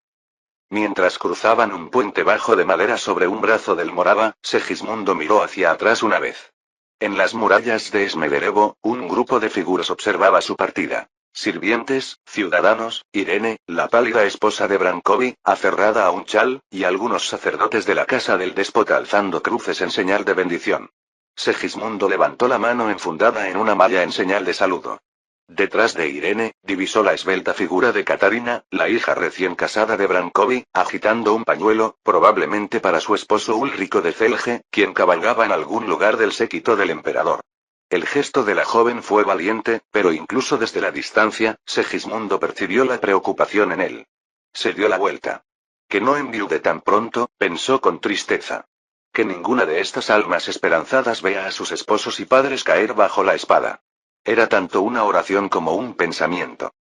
Mientras cruzaban un puente bajo de madera sobre un brazo del Morava, Segismundo miró hacia atrás una vez. En las murallas de Smederevo, un grupo de figuras observaba su partida. Sirvientes, ciudadanos, Irene, la pálida esposa de Brankovi, aferrada a un chal, y algunos sacerdotes de la casa del déspota alzando cruces en señal de bendición. Segismundo levantó la mano enfundada en una malla en señal de saludo. Detrás de Irene, divisó la esbelta figura de Katarina, la hija recién casada de Brankovi, agitando un pañuelo, probablemente para su esposo Ulrico de Celje, quien cabalgaba en algún lugar del séquito del emperador. El gesto de la joven fue valiente, pero incluso desde la distancia, Segismundo percibió la preocupación en él. Se dio la vuelta. Que no enviude tan pronto, pensó con tristeza. Que ninguna de estas almas esperanzadas vea a sus esposos y padres caer bajo la espada. Era tanto una oración como un pensamiento.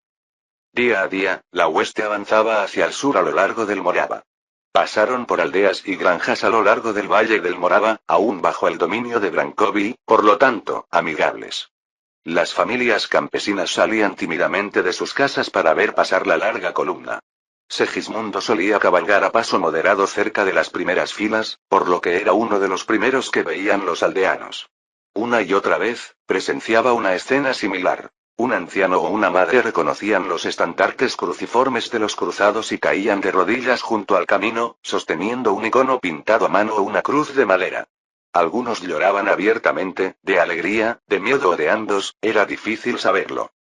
Día a día, la hueste avanzaba hacia el sur a lo largo del Morava. Pasaron por aldeas y granjas a lo largo del valle del Morava, aún bajo el dominio de Brankovi, por lo tanto, amigables. Las familias campesinas salían tímidamente de sus casas para ver pasar la larga columna. Segismundo solía cabalgar a paso moderado cerca de las primeras filas, por lo que era uno de los primeros que veían los aldeanos. Una y otra vez, presenciaba una escena similar. Un anciano o una madre reconocían los estandartes cruciformes de los cruzados y caían de rodillas junto al camino, sosteniendo un icono pintado a mano o una cruz de madera. Algunos lloraban abiertamente, de alegría, de miedo o de ambos, era difícil saberlo.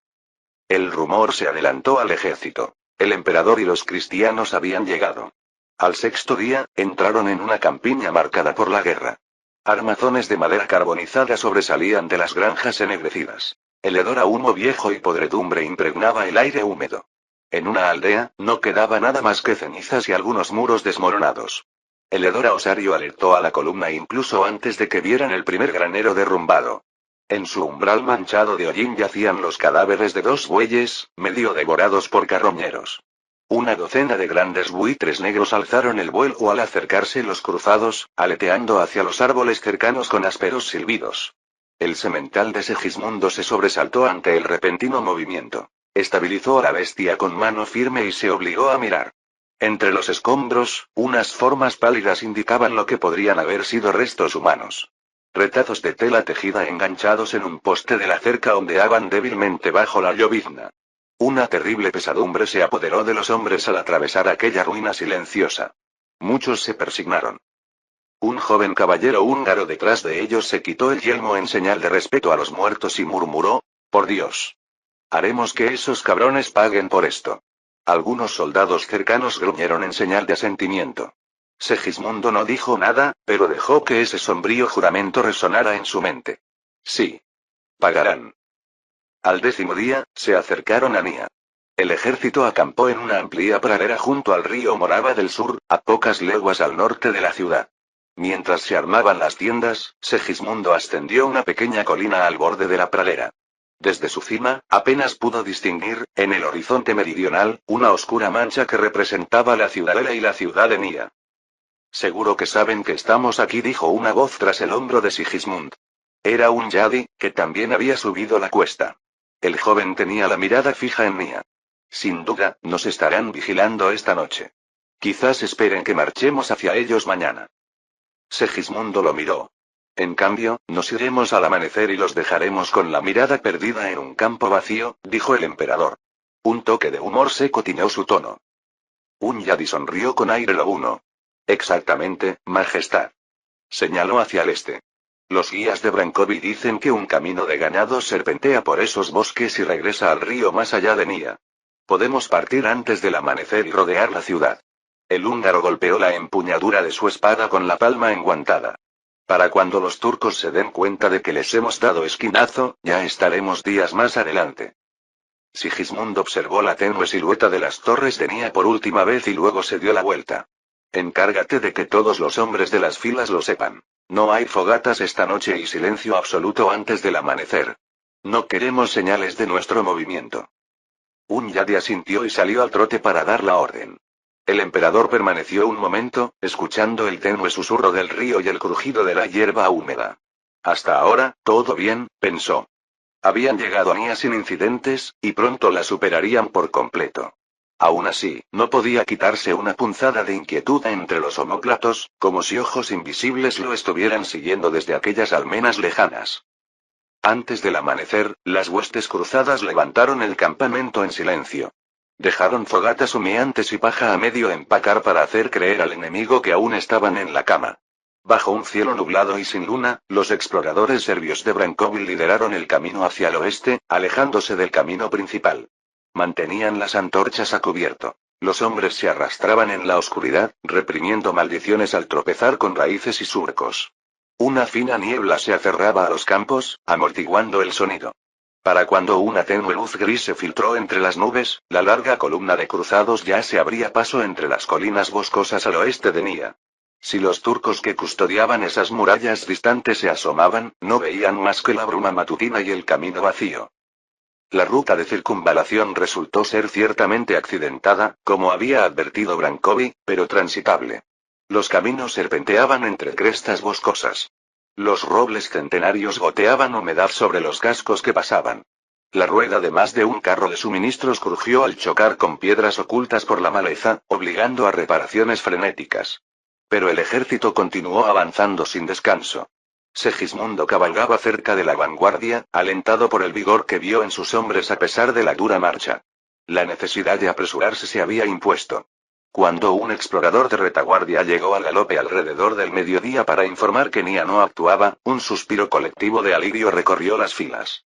El rumor se adelantó al ejército. El emperador y los cristianos habían llegado. Al 6.º día, entraron en una campiña marcada por la guerra. Armazones de madera carbonizada sobresalían de las granjas ennegrecidas. El hedor a humo viejo y podredumbre impregnaba el aire húmedo. En una aldea, no quedaba nada más que cenizas y algunos muros desmoronados. El hedor a osario alertó a la columna incluso antes de que vieran el primer granero derrumbado. En su umbral manchado de hollín yacían los cadáveres de 2 bueyes, medio devorados por carroñeros. Una docena de grandes buitres negros alzaron el vuelo al acercarse los cruzados, aleteando hacia los árboles cercanos con ásperos silbidos. El semental de Segismundo se sobresaltó ante el repentino movimiento. Estabilizó a la bestia con mano firme y se obligó a mirar. Entre los escombros, unas formas pálidas indicaban lo que podrían haber sido restos humanos. Retazos de tela tejida enganchados en un poste de la cerca ondeaban débilmente bajo la llovizna. Una terrible pesadumbre se apoderó de los hombres al atravesar aquella ruina silenciosa. Muchos se persignaron. Un joven caballero húngaro detrás de ellos se quitó el yelmo en señal de respeto a los muertos y murmuró: «Por Dios. Haremos que esos cabrones paguen por esto». Algunos soldados cercanos gruñeron en señal de asentimiento. Segismundo no dijo nada, pero dejó que ese sombrío juramento resonara en su mente. Sí. Pagarán. Al 10º día, se acercaron a Nia. El ejército acampó en una amplia pradera junto al río Morava del Sur, a pocas leguas al norte de la ciudad. Mientras se armaban las tiendas, Segismundo ascendió una pequeña colina al borde de la pradera. Desde su cima, apenas pudo distinguir, en el horizonte meridional, una oscura mancha que representaba la ciudadela y la ciudad de Nia. «Seguro que saben que estamos aquí», dijo una voz tras el hombro de Sigismund. Era un yadi, que también había subido la cuesta. El joven tenía la mirada fija en Nia. «Sin duda, nos estarán vigilando esta noche. Quizás esperen que marchemos hacia ellos mañana». Segismundo lo miró. «En cambio, nos iremos al amanecer y los dejaremos con la mirada perdida en un campo vacío», dijo el emperador. Un toque de humor seco tiñó su tono. Un yadi sonrió con aire lobuno. «Exactamente, majestad». Señaló hacia el este. «Los guías de Brankovi dicen que un camino de ganado serpentea por esos bosques y regresa al río más allá de Nia. Podemos partir antes del amanecer y rodear la ciudad». El húngaro golpeó la empuñadura de su espada con la palma enguantada. «Para cuando los turcos se den cuenta de que les hemos dado esquinazo, ya estaremos días más adelante». Sigismund observó la tenue silueta de las torres de Nia por última vez y luego se dio la vuelta. «Encárgate de que todos los hombres de las filas lo sepan. No hay fogatas esta noche y silencio absoluto antes del amanecer. No queremos señales de nuestro movimiento». Un yadi asintió y salió al trote para dar la orden. El emperador permaneció un momento, escuchando el tenue susurro del río y el crujido de la hierba húmeda. Hasta ahora, todo bien, pensó. Habían llegado a Nia sin incidentes, y pronto la superarían por completo. Aún así, no podía quitarse una punzada de inquietud entre los omóplatos, como si ojos invisibles lo estuvieran siguiendo desde aquellas almenas lejanas. Antes del amanecer, las huestes cruzadas levantaron el campamento en silencio. Dejaron fogatas humeantes y paja a medio empacar para hacer creer al enemigo que aún estaban en la cama. Bajo un cielo nublado y sin luna, los exploradores serbios de Brankovi lideraron el camino hacia el oeste, alejándose del camino principal. Mantenían las antorchas a cubierto. Los hombres se arrastraban en la oscuridad, reprimiendo maldiciones al tropezar con raíces y surcos. Una fina niebla se aferraba a los campos, amortiguando el sonido. Para cuando una tenue luz gris se filtró entre las nubes, la larga columna de cruzados ya se abría paso entre las colinas boscosas al oeste de Nia. Si los turcos que custodiaban esas murallas distantes se asomaban, no veían más que la bruma matutina y el camino vacío. La ruta de circunvalación resultó ser ciertamente accidentada, como había advertido Brankovi, pero transitable. Los caminos serpenteaban entre crestas boscosas. Los robles centenarios goteaban humedad sobre los cascos que pasaban. La rueda de más de un carro de suministros crujió al chocar con piedras ocultas por la maleza, obligando a reparaciones frenéticas. Pero el ejército continuó avanzando sin descanso. Segismundo cabalgaba cerca de la vanguardia, alentado por el vigor que vio en sus hombres a pesar de la dura marcha. La necesidad de apresurarse se había impuesto. Cuando un explorador de retaguardia llegó al galope alrededor del mediodía para informar que Nia no actuaba, un suspiro colectivo de alivio recorrió las filas.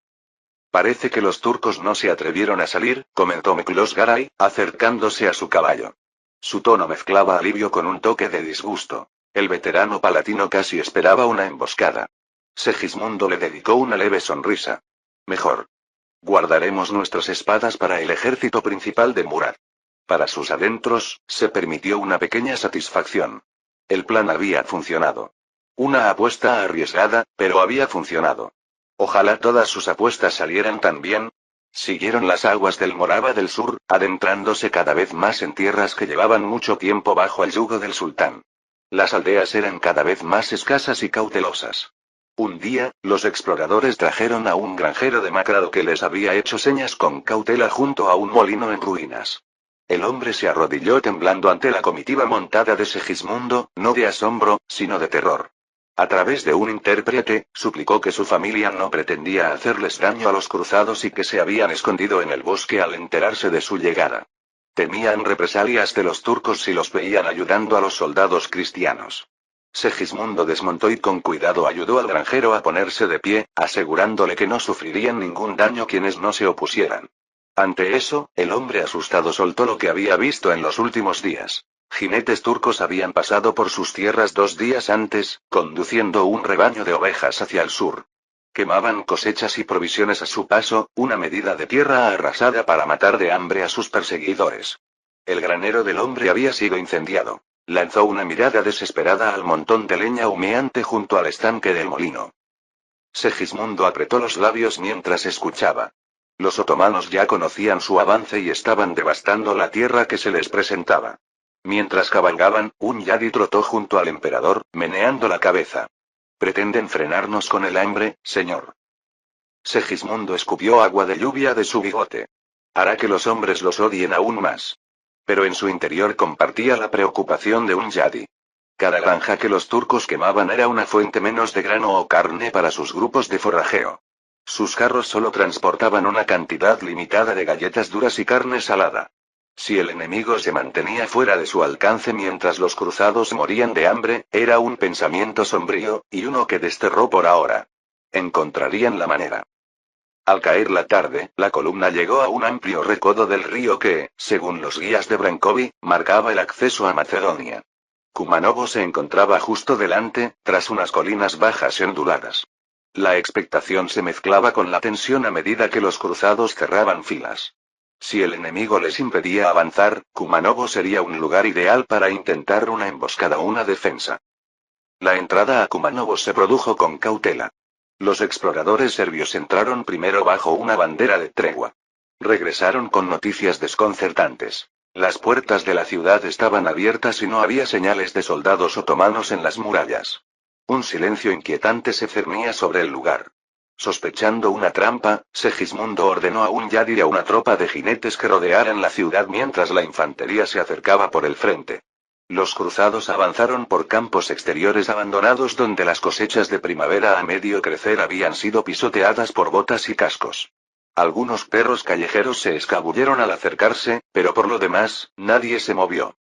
«Parece que los turcos no se atrevieron a salir», comentó Miklos Garay, acercándose a su caballo. Su tono mezclaba alivio con un toque de disgusto. El veterano palatino casi esperaba una emboscada. Segismundo le dedicó una leve sonrisa. «Mejor. Guardaremos nuestras espadas para el ejército principal de Murad». Para sus adentros, se permitió una pequeña satisfacción. El plan había funcionado. Una apuesta arriesgada, pero había funcionado. Ojalá todas sus apuestas salieran tan bien. Siguieron las aguas del Morava del Sur, adentrándose cada vez más en tierras que llevaban mucho tiempo bajo el yugo del sultán. Las aldeas eran cada vez más escasas y cautelosas. Un día, los exploradores trajeron a un granjero demacrado que les había hecho señas con cautela junto a un molino en ruinas. El hombre se arrodilló temblando ante la comitiva montada de Segismundo, no de asombro, sino de terror. A través de un intérprete, suplicó que su familia no pretendía hacerles daño a los cruzados y que se habían escondido en el bosque al enterarse de su llegada. Temían represalias de los turcos si los veían ayudando a los soldados cristianos. Segismundo desmontó y con cuidado ayudó al granjero a ponerse de pie, asegurándole que no sufrirían ningún daño quienes no se opusieran. Ante eso, el hombre asustado soltó lo que había visto en los últimos días. Jinetes turcos habían pasado por sus tierras 2 días antes, conduciendo un rebaño de ovejas hacia el sur. Quemaban cosechas y provisiones a su paso, una medida de tierra arrasada para matar de hambre a sus perseguidores. El granero del hombre había sido incendiado. Lanzó una mirada desesperada al montón de leña humeante junto al estanque del molino. Segismundo apretó los labios mientras escuchaba. Los otomanos ya conocían su avance y estaban devastando la tierra que se les presentaba. Mientras cabalgaban, un yadi trotó junto al emperador, meneando la cabeza. «Pretenden frenarnos con el hambre, señor». Segismundo escupió agua de lluvia de su bigote. «Hará que los hombres los odien aún más». Pero en su interior compartía la preocupación de un yadi. Cada granja que los turcos quemaban era una fuente menos de grano o carne para sus grupos de forrajeo. Sus carros solo transportaban una cantidad limitada de galletas duras y carne salada. Si el enemigo se mantenía fuera de su alcance mientras los cruzados morían de hambre, era un pensamiento sombrío, y uno que desterró por ahora. Encontrarían la manera. Al caer la tarde, la columna llegó a un amplio recodo del río que, según los guías de Brankovi, marcaba el acceso a Macedonia. Kumanovo se encontraba justo delante, tras unas colinas bajas y onduladas. La expectación se mezclaba con la tensión a medida que los cruzados cerraban filas. Si el enemigo les impedía avanzar, Kumanovo sería un lugar ideal para intentar una emboscada o una defensa. La entrada a Kumanovo se produjo con cautela. Los exploradores serbios entraron primero bajo una bandera de tregua. Regresaron con noticias desconcertantes. Las puertas de la ciudad estaban abiertas y no había señales de soldados otomanos en las murallas. Un silencio inquietante se cernía sobre el lugar. Sospechando una trampa, Segismundo ordenó a un yadi y a una tropa de jinetes que rodearan la ciudad mientras la infantería se acercaba por el frente. Los cruzados avanzaron por campos exteriores abandonados donde las cosechas de primavera a medio crecer habían sido pisoteadas por botas y cascos. Algunos perros callejeros se escabulleron al acercarse, pero por lo demás, nadie se movió.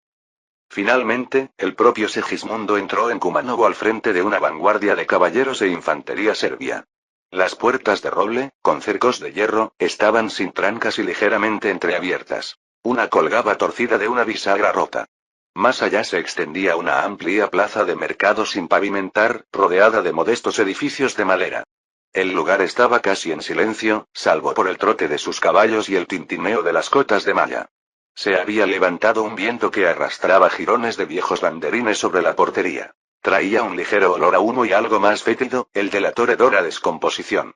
Finalmente, el propio Segismundo entró en Kumanovo al frente de una vanguardia de caballeros e infantería serbia. Las puertas de roble, con cercos de hierro, estaban sin trancas y ligeramente entreabiertas. Una colgaba torcida de una bisagra rota. Más allá se extendía una amplia plaza de mercado sin pavimentar, rodeada de modestos edificios de madera. El lugar estaba casi en silencio, salvo por el trote de sus caballos y el tintineo de las cotas de malla. Se había levantado un viento que arrastraba jirones de viejos banderines sobre la portería. Traía un ligero olor a humo y algo más fétido, el delator a descomposición.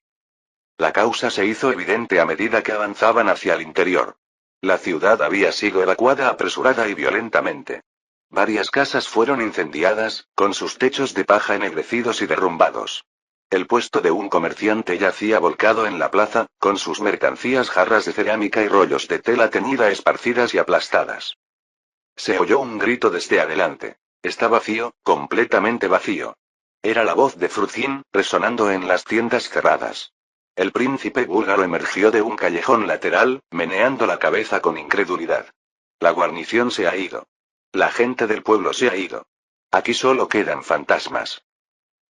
La causa se hizo evidente a medida que avanzaban hacia el interior. La ciudad había sido evacuada apresurada y violentamente. Varias casas fueron incendiadas, con sus techos de paja ennegrecidos y derrumbados. El puesto de un comerciante yacía volcado en la plaza, con sus mercancías, jarras de cerámica y rollos de tela teñida esparcidas y aplastadas. Se oyó un grito desde adelante. Está vacío, completamente vacío. Era la voz de Fruzin, resonando en las tiendas cerradas. El príncipe búlgaro emergió de un callejón lateral, meneando la cabeza con incredulidad. La guarnición se ha ido. La gente del pueblo se ha ido. Aquí solo quedan fantasmas.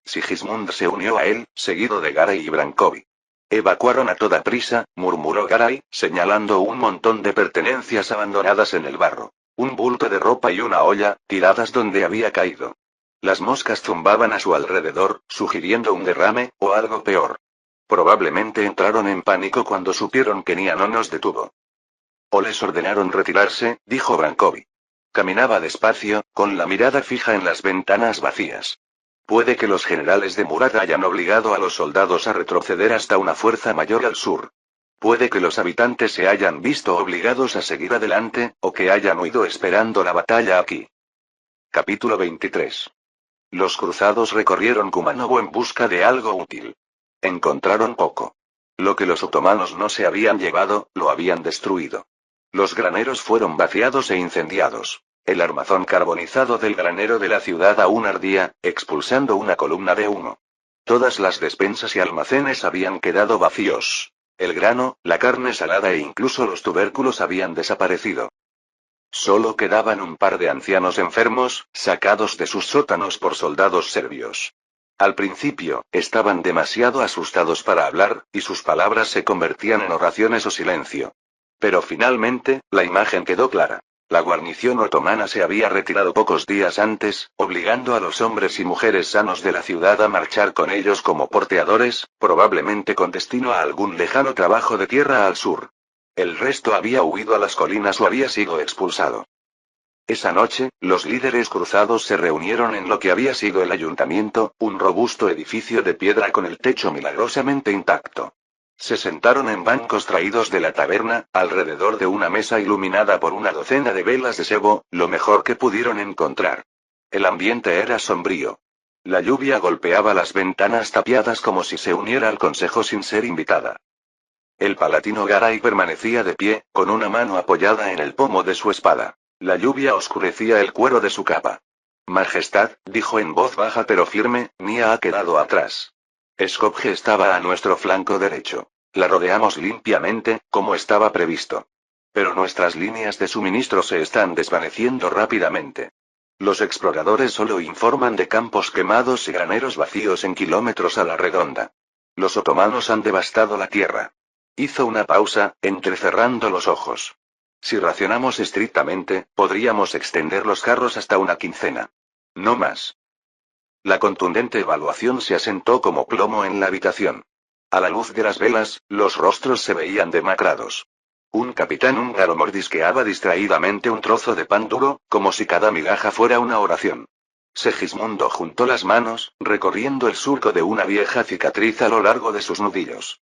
Sigismund se unió a él, seguido de Garay y Brankovi. Evacuaron a toda prisa, murmuró Garay, señalando un montón de pertenencias abandonadas en el barro. Un bulto de ropa y una olla, tiradas donde había caído. Las moscas zumbaban a su alrededor, sugiriendo un derrame, o algo peor. Probablemente entraron en pánico cuando supieron que Nia no nos detuvo. O les ordenaron retirarse, dijo Brankovi. Caminaba despacio, con la mirada fija en las ventanas vacías. Puede que los generales de Murat hayan obligado a los soldados a retroceder hasta una fuerza mayor al sur. Puede que los habitantes se hayan visto obligados a seguir adelante, o que hayan huido esperando la batalla aquí. Capítulo 23. Los cruzados recorrieron Kumanovo en busca de algo útil. Encontraron poco. Lo que los otomanos no se habían llevado, lo habían destruido. Los graneros fueron vaciados e incendiados. El armazón carbonizado del granero de la ciudad aún ardía, expulsando una columna de humo. Todas las despensas y almacenes habían quedado vacíos. El grano, la carne salada e incluso los tubérculos habían desaparecido. Solo quedaban un par de ancianos enfermos, sacados de sus sótanos por soldados serbios. Al principio, estaban demasiado asustados para hablar, y sus palabras se convertían en oraciones o silencio. Pero finalmente, la imagen quedó clara. La guarnición otomana se había retirado pocos días antes, obligando a los hombres y mujeres sanos de la ciudad a marchar con ellos como porteadores, probablemente con destino a algún lejano trabajo de tierra al sur. El resto había huido a las colinas o había sido expulsado. Esa noche, los líderes cruzados se reunieron en lo que había sido el ayuntamiento, un robusto edificio de piedra con el techo milagrosamente intacto. Se sentaron en bancos traídos de la taberna, alrededor de una mesa iluminada por una docena de velas de sebo, lo mejor que pudieron encontrar. El ambiente era sombrío. La lluvia golpeaba las ventanas tapiadas como si se uniera al consejo sin ser invitada. El palatino Garay permanecía de pie, con una mano apoyada en el pomo de su espada. La lluvia oscurecía el cuero de su capa. Majestad, dijo en voz baja pero firme, Nia ha quedado atrás. Skopje estaba a nuestro flanco derecho. La rodeamos limpiamente, como estaba previsto. Pero nuestras líneas de suministro se están desvaneciendo rápidamente. Los exploradores solo informan de campos quemados y graneros vacíos en kilómetros a la redonda. Los otomanos han devastado la tierra. Hizo una pausa, entrecerrando los ojos. Si racionamos estrictamente, podríamos extender los carros hasta una quincena. No más. La contundente evaluación se asentó como plomo en la habitación. A la luz de las velas, los rostros se veían demacrados. Un capitán húngaro mordisqueaba distraídamente un trozo de pan duro, como si cada migaja fuera una oración. Segismundo juntó las manos, recorriendo el surco de una vieja cicatriz a lo largo de sus nudillos.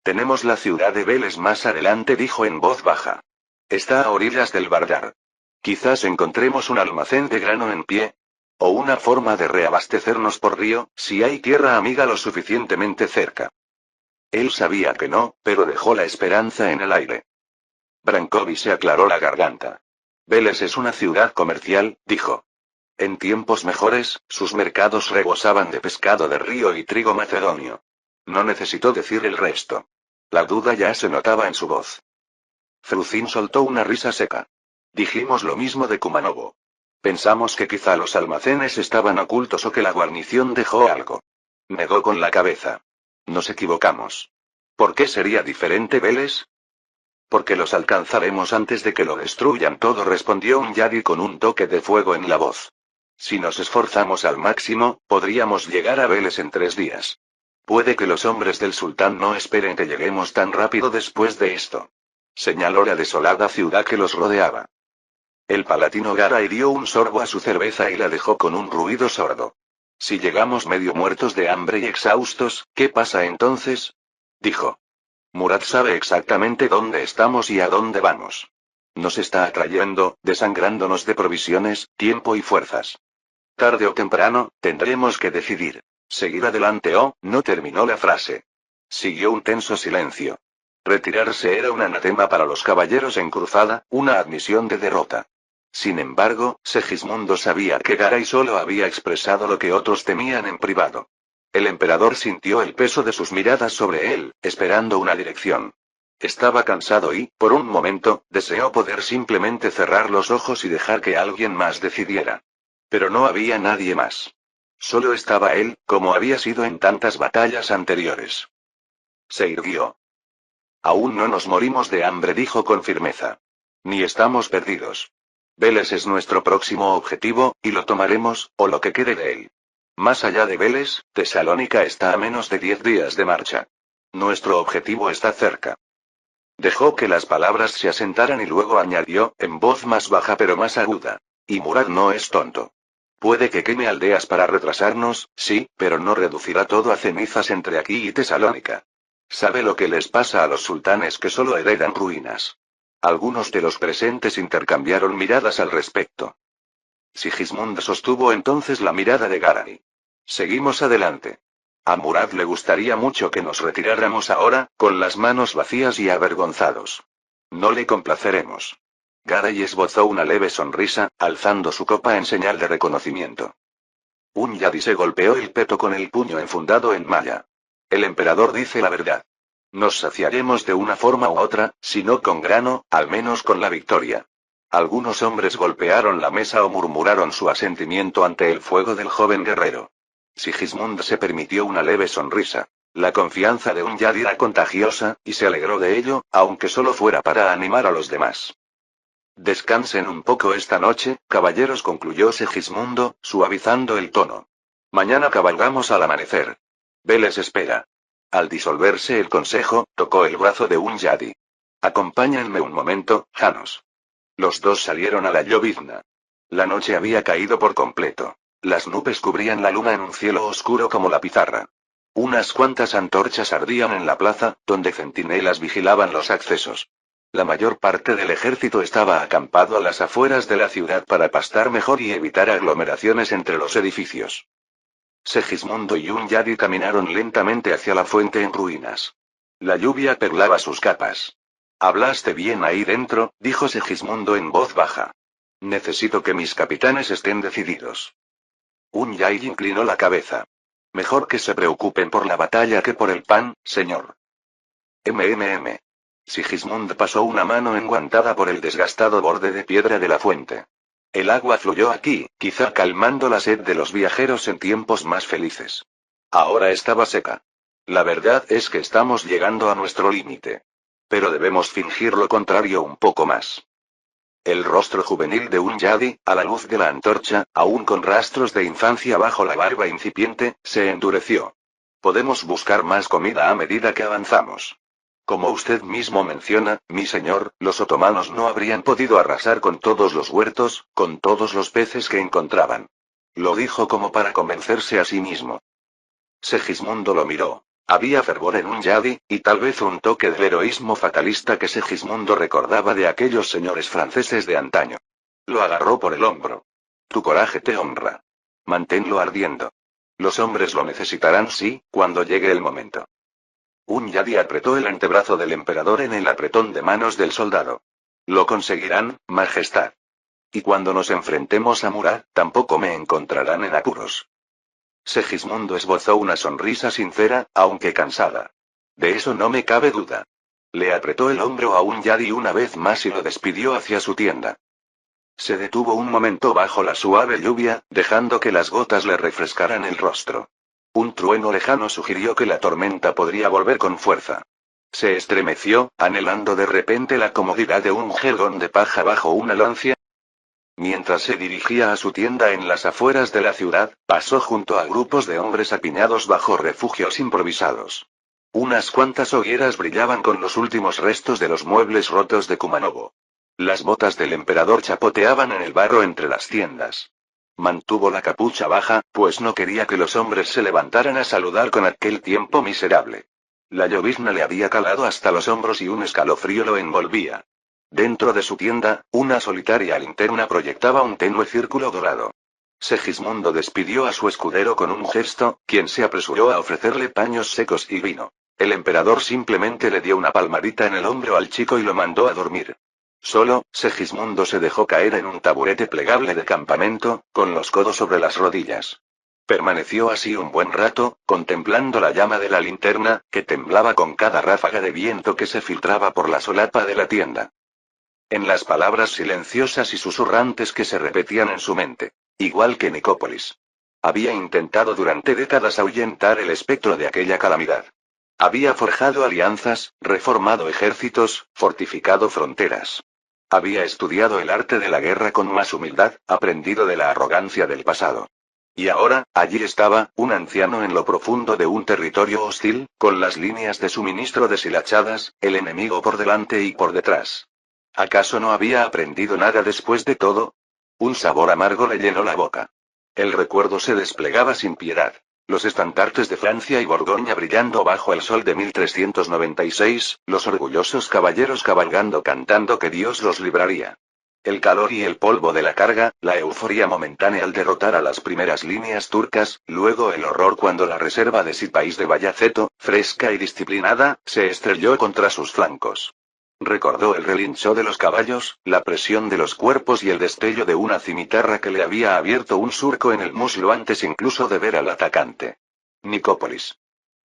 Tenemos la ciudad de Veles más adelante, dijo en voz baja. Está a orillas del Vardar. Quizás encontremos un almacén de grano en pie. O una forma de reabastecernos por río, si hay tierra amiga lo suficientemente cerca. Él sabía que no, pero dejó la esperanza en el aire. Brankovic se aclaró la garganta. Veles es una ciudad comercial, dijo. En tiempos mejores, sus mercados rebosaban de pescado de río y trigo macedonio. No necesitó decir el resto. La duda ya se notaba en su voz. Fruzin soltó una risa seca. Dijimos lo mismo de Kumanovo. Pensamos que quizá los almacenes estaban ocultos o que la guarnición dejó algo. Negó con la cabeza. Nos equivocamos. ¿Por qué sería diferente Veles? Porque los alcanzaremos antes de que lo destruyan todo, respondió un yadi con un toque de fuego en la voz. Si nos esforzamos al máximo, podríamos llegar a Veles en 3 días. Puede que los hombres del sultán no esperen que lleguemos tan rápido después de esto. Señaló la desolada ciudad que los rodeaba. El palatino Garay dio un sorbo a su cerveza y la dejó con un ruido sordo. Si llegamos medio muertos de hambre y exhaustos, ¿qué pasa entonces? Dijo. Murat sabe exactamente dónde estamos y a dónde vamos. Nos está atrayendo, desangrándonos de provisiones, tiempo y fuerzas. Tarde o temprano, tendremos que decidir. Seguir adelante o, no terminó la frase. Siguió un tenso silencio. Retirarse era un anatema para los caballeros en cruzada, una admisión de derrota. Sin embargo, Segismundo sabía que Garay solo había expresado lo que otros temían en privado. El emperador sintió el peso de sus miradas sobre él, esperando una dirección. Estaba cansado y, por un momento, deseó poder simplemente cerrar los ojos y dejar que alguien más decidiera. Pero no había nadie más. Solo estaba él, como había sido en tantas batallas anteriores. Se irguió. Aún no nos morimos de hambre, dijo con firmeza. Ni estamos perdidos. Veles es nuestro próximo objetivo, y lo tomaremos, o lo que quede de él. Más allá de Veles, Tesalónica está a menos de 10 días de marcha. Nuestro objetivo está cerca. Dejó que las palabras se asentaran y luego añadió, en voz más baja pero más aguda. Y Murad no es tonto. Puede que queme aldeas para retrasarnos, sí, pero no reducirá todo a cenizas entre aquí y Tesalónica. ¿Sabe lo que les pasa a los sultanes que solo heredan ruinas? Algunos de los presentes intercambiaron miradas al respecto. Sigismund sostuvo entonces la mirada de Garay. Seguimos adelante. A Murad le gustaría mucho que nos retiráramos ahora, con las manos vacías y avergonzados. No le complaceremos. Garay esbozó una leve sonrisa, alzando su copa en señal de reconocimiento. Un yadi se golpeó el peto con el puño enfundado en malla. El emperador dice la verdad. Nos saciaremos de una forma u otra, si no con grano, al menos con la victoria. Algunos hombres golpearon la mesa o murmuraron su asentimiento ante el fuego del joven guerrero. Sigismund se permitió una leve sonrisa. La confianza de un yadi era contagiosa, y se alegró de ello, aunque solo fuera para animar a los demás. Descansen un poco esta noche, caballeros, concluyó Segismundo, suavizando el tono. Mañana cabalgamos al amanecer. Veles espera. Al disolverse el consejo, tocó el brazo de un yadi. Acompáñenme un momento, Janos. Los dos salieron a la llovizna. La noche había caído por completo. Las nubes cubrían la luna en un cielo oscuro como la pizarra. Unas cuantas antorchas ardían en la plaza, donde centinelas vigilaban los accesos. La mayor parte del ejército estaba acampado a las afueras de la ciudad para pastar mejor y evitar aglomeraciones entre los edificios. Segismundo y un yadi caminaron lentamente hacia la fuente en ruinas. La lluvia perlaba sus capas. Hablaste bien ahí dentro, dijo Segismundo en voz baja. Necesito que mis capitanes estén decididos. Un yadi inclinó la cabeza. Mejor que se preocupen por la batalla que por el pan, señor. MMM. Sigismund pasó una mano enguantada por el desgastado borde de piedra de la fuente. El agua fluyó aquí, quizá calmando la sed de los viajeros en tiempos más felices. Ahora estaba seca. La verdad es que estamos llegando a nuestro límite. Pero debemos fingir lo contrario un poco más. El rostro juvenil de un yadi, a la luz de la antorcha, aún con rastros de infancia bajo la barba incipiente, se endureció. Podemos buscar más comida a medida que avanzamos. Como usted mismo menciona, mi señor, los otomanos no habrían podido arrasar con todos los huertos, con todos los peces que encontraban. Lo dijo como para convencerse a sí mismo. Segismundo lo miró. Había fervor en un yadi, y tal vez un toque del heroísmo fatalista que Segismundo recordaba de aquellos señores franceses de antaño. Lo agarró por el hombro. Tu coraje te honra. Manténlo ardiendo. Los hombres lo necesitarán, sí, cuando llegue el momento. Un yadi apretó el antebrazo del emperador en el apretón de manos del soldado. Lo conseguirán, majestad. Y cuando nos enfrentemos a Murad, tampoco me encontrarán en apuros. Segismundo esbozó una sonrisa sincera, aunque cansada. De eso no me cabe duda. Le apretó el hombro a un yadi una vez más y lo despidió hacia su tienda. Se detuvo un momento bajo la suave lluvia, dejando que las gotas le refrescaran el rostro. Un trueno lejano sugirió que la tormenta podría volver con fuerza. Se estremeció, anhelando de repente la comodidad de un jergón de paja bajo una lancia. Mientras se dirigía a su tienda en las afueras de la ciudad, pasó junto a grupos de hombres apiñados bajo refugios improvisados. Unas cuantas hogueras brillaban con los últimos restos de los muebles rotos de Kumanovo. Las botas del emperador chapoteaban en el barro entre las tiendas. Mantuvo la capucha baja, pues no quería que los hombres se levantaran a saludar con aquel tiempo miserable. La llovizna le había calado hasta los hombros y un escalofrío lo envolvía. Dentro de su tienda, una solitaria linterna proyectaba un tenue círculo dorado. Segismundo despidió a su escudero con un gesto, quien se apresuró a ofrecerle paños secos y vino. El emperador simplemente le dio una palmadita en el hombro al chico y lo mandó a dormir. Solo, Segismundo se dejó caer en un taburete plegable de campamento, con los codos sobre las rodillas. Permaneció así un buen rato, contemplando la llama de la linterna, que temblaba con cada ráfaga de viento que se filtraba por la solapa de la tienda. En las palabras silenciosas y susurrantes que se repetían en su mente. Igual que Nicópolis. Había intentado durante décadas ahuyentar el espectro de aquella calamidad. Había forjado alianzas, reformado ejércitos, fortificado fronteras. Había estudiado el arte de la guerra con más humildad, aprendido de la arrogancia del pasado. Y ahora, allí estaba, un anciano en lo profundo de un territorio hostil, con las líneas de suministro deshilachadas, el enemigo por delante y por detrás. ¿Acaso no había aprendido nada después de todo? Un sabor amargo le llenó la boca. El recuerdo se desplegaba sin piedad. Los estandartes de Francia y Borgoña brillando bajo el sol de 1396, los orgullosos caballeros cabalgando cantando que Dios los libraría. El calor y el polvo de la carga, la euforia momentánea al derrotar a las primeras líneas turcas, luego el horror cuando la reserva de Sipais de Bayaceto, fresca y disciplinada, se estrelló contra sus flancos. Recordó el relincho de los caballos, la presión de los cuerpos y el destello de una cimitarra que le había abierto un surco en el muslo antes incluso de ver al atacante. Nicópolis.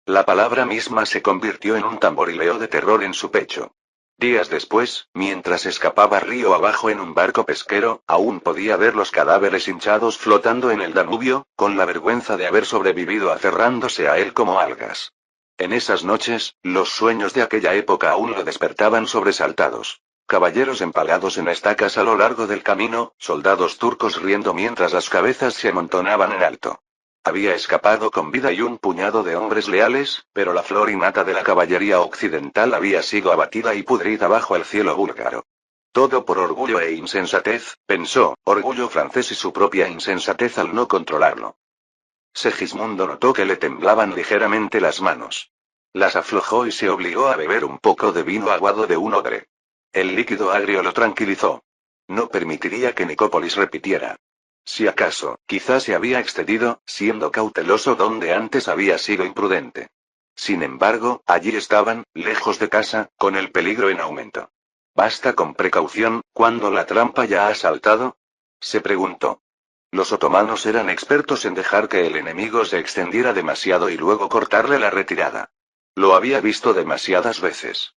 La palabra misma se convirtió en un tamborileo de terror en su pecho. Días después, mientras escapaba río abajo en un barco pesquero, aún podía ver los cadáveres hinchados flotando en el Danubio, con la vergüenza de haber sobrevivido aferrándose a él como algas. En esas noches, los sueños de aquella época aún lo despertaban sobresaltados. Caballeros empalados en estacas a lo largo del camino, soldados turcos riendo mientras las cabezas se amontonaban en alto. Había escapado con vida y un puñado de hombres leales, pero la flor innata de la caballería occidental había sido abatida y pudrida bajo el cielo búlgaro. Todo por orgullo e insensatez, pensó, orgullo francés y su propia insensatez al no controlarlo. Segismundo notó que le temblaban ligeramente las manos. Las aflojó y se obligó a beber un poco de vino aguado de un odre. El líquido agrio lo tranquilizó. No permitiría que Nicópolis repitiera. Si acaso, quizás se había excedido, siendo cauteloso donde antes había sido imprudente. Sin embargo, allí estaban, lejos de casa, con el peligro en aumento. ¿Basta con precaución, cuando la trampa ya ha saltado? Se preguntó. Los otomanos eran expertos en dejar que el enemigo se extendiera demasiado y luego cortarle la retirada. Lo había visto demasiadas veces.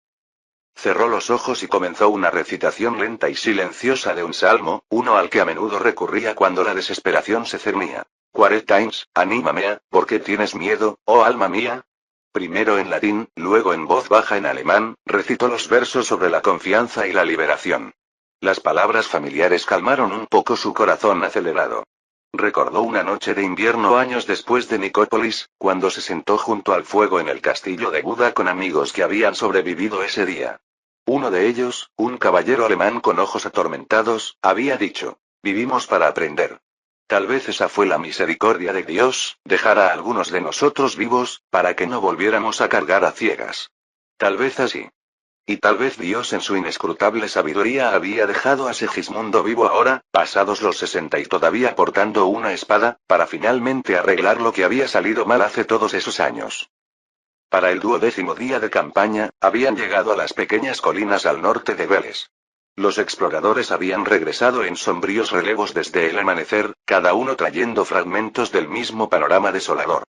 Cerró los ojos y comenzó una recitación lenta y silenciosa de un salmo, uno al que a menudo recurría cuando la desesperación se cernía. Quare times, anima mea, ¿por qué tienes miedo, oh alma mía? Primero en latín, luego en voz baja en alemán, recitó los versos sobre la confianza y la liberación. Las palabras familiares calmaron un poco su corazón acelerado. Recordó una noche de invierno años después de Nicópolis, cuando se sentó junto al fuego en el castillo de Buda con amigos que habían sobrevivido ese día. Uno de ellos, un caballero alemán con ojos atormentados, había dicho: vivimos para aprender. Tal vez esa fue la misericordia de Dios, dejar a algunos de nosotros vivos, para que no volviéramos a cargar a ciegas. Tal vez así. Y tal vez Dios en su inescrutable sabiduría había dejado a Segismundo vivo ahora, pasados los 60 y todavía portando una espada, para finalmente arreglar lo que había salido mal hace todos esos años. Para el 12º día de campaña, habían llegado a las pequeñas colinas al norte de Veles. Los exploradores habían regresado en sombríos relevos desde el amanecer, cada uno trayendo fragmentos del mismo panorama desolador.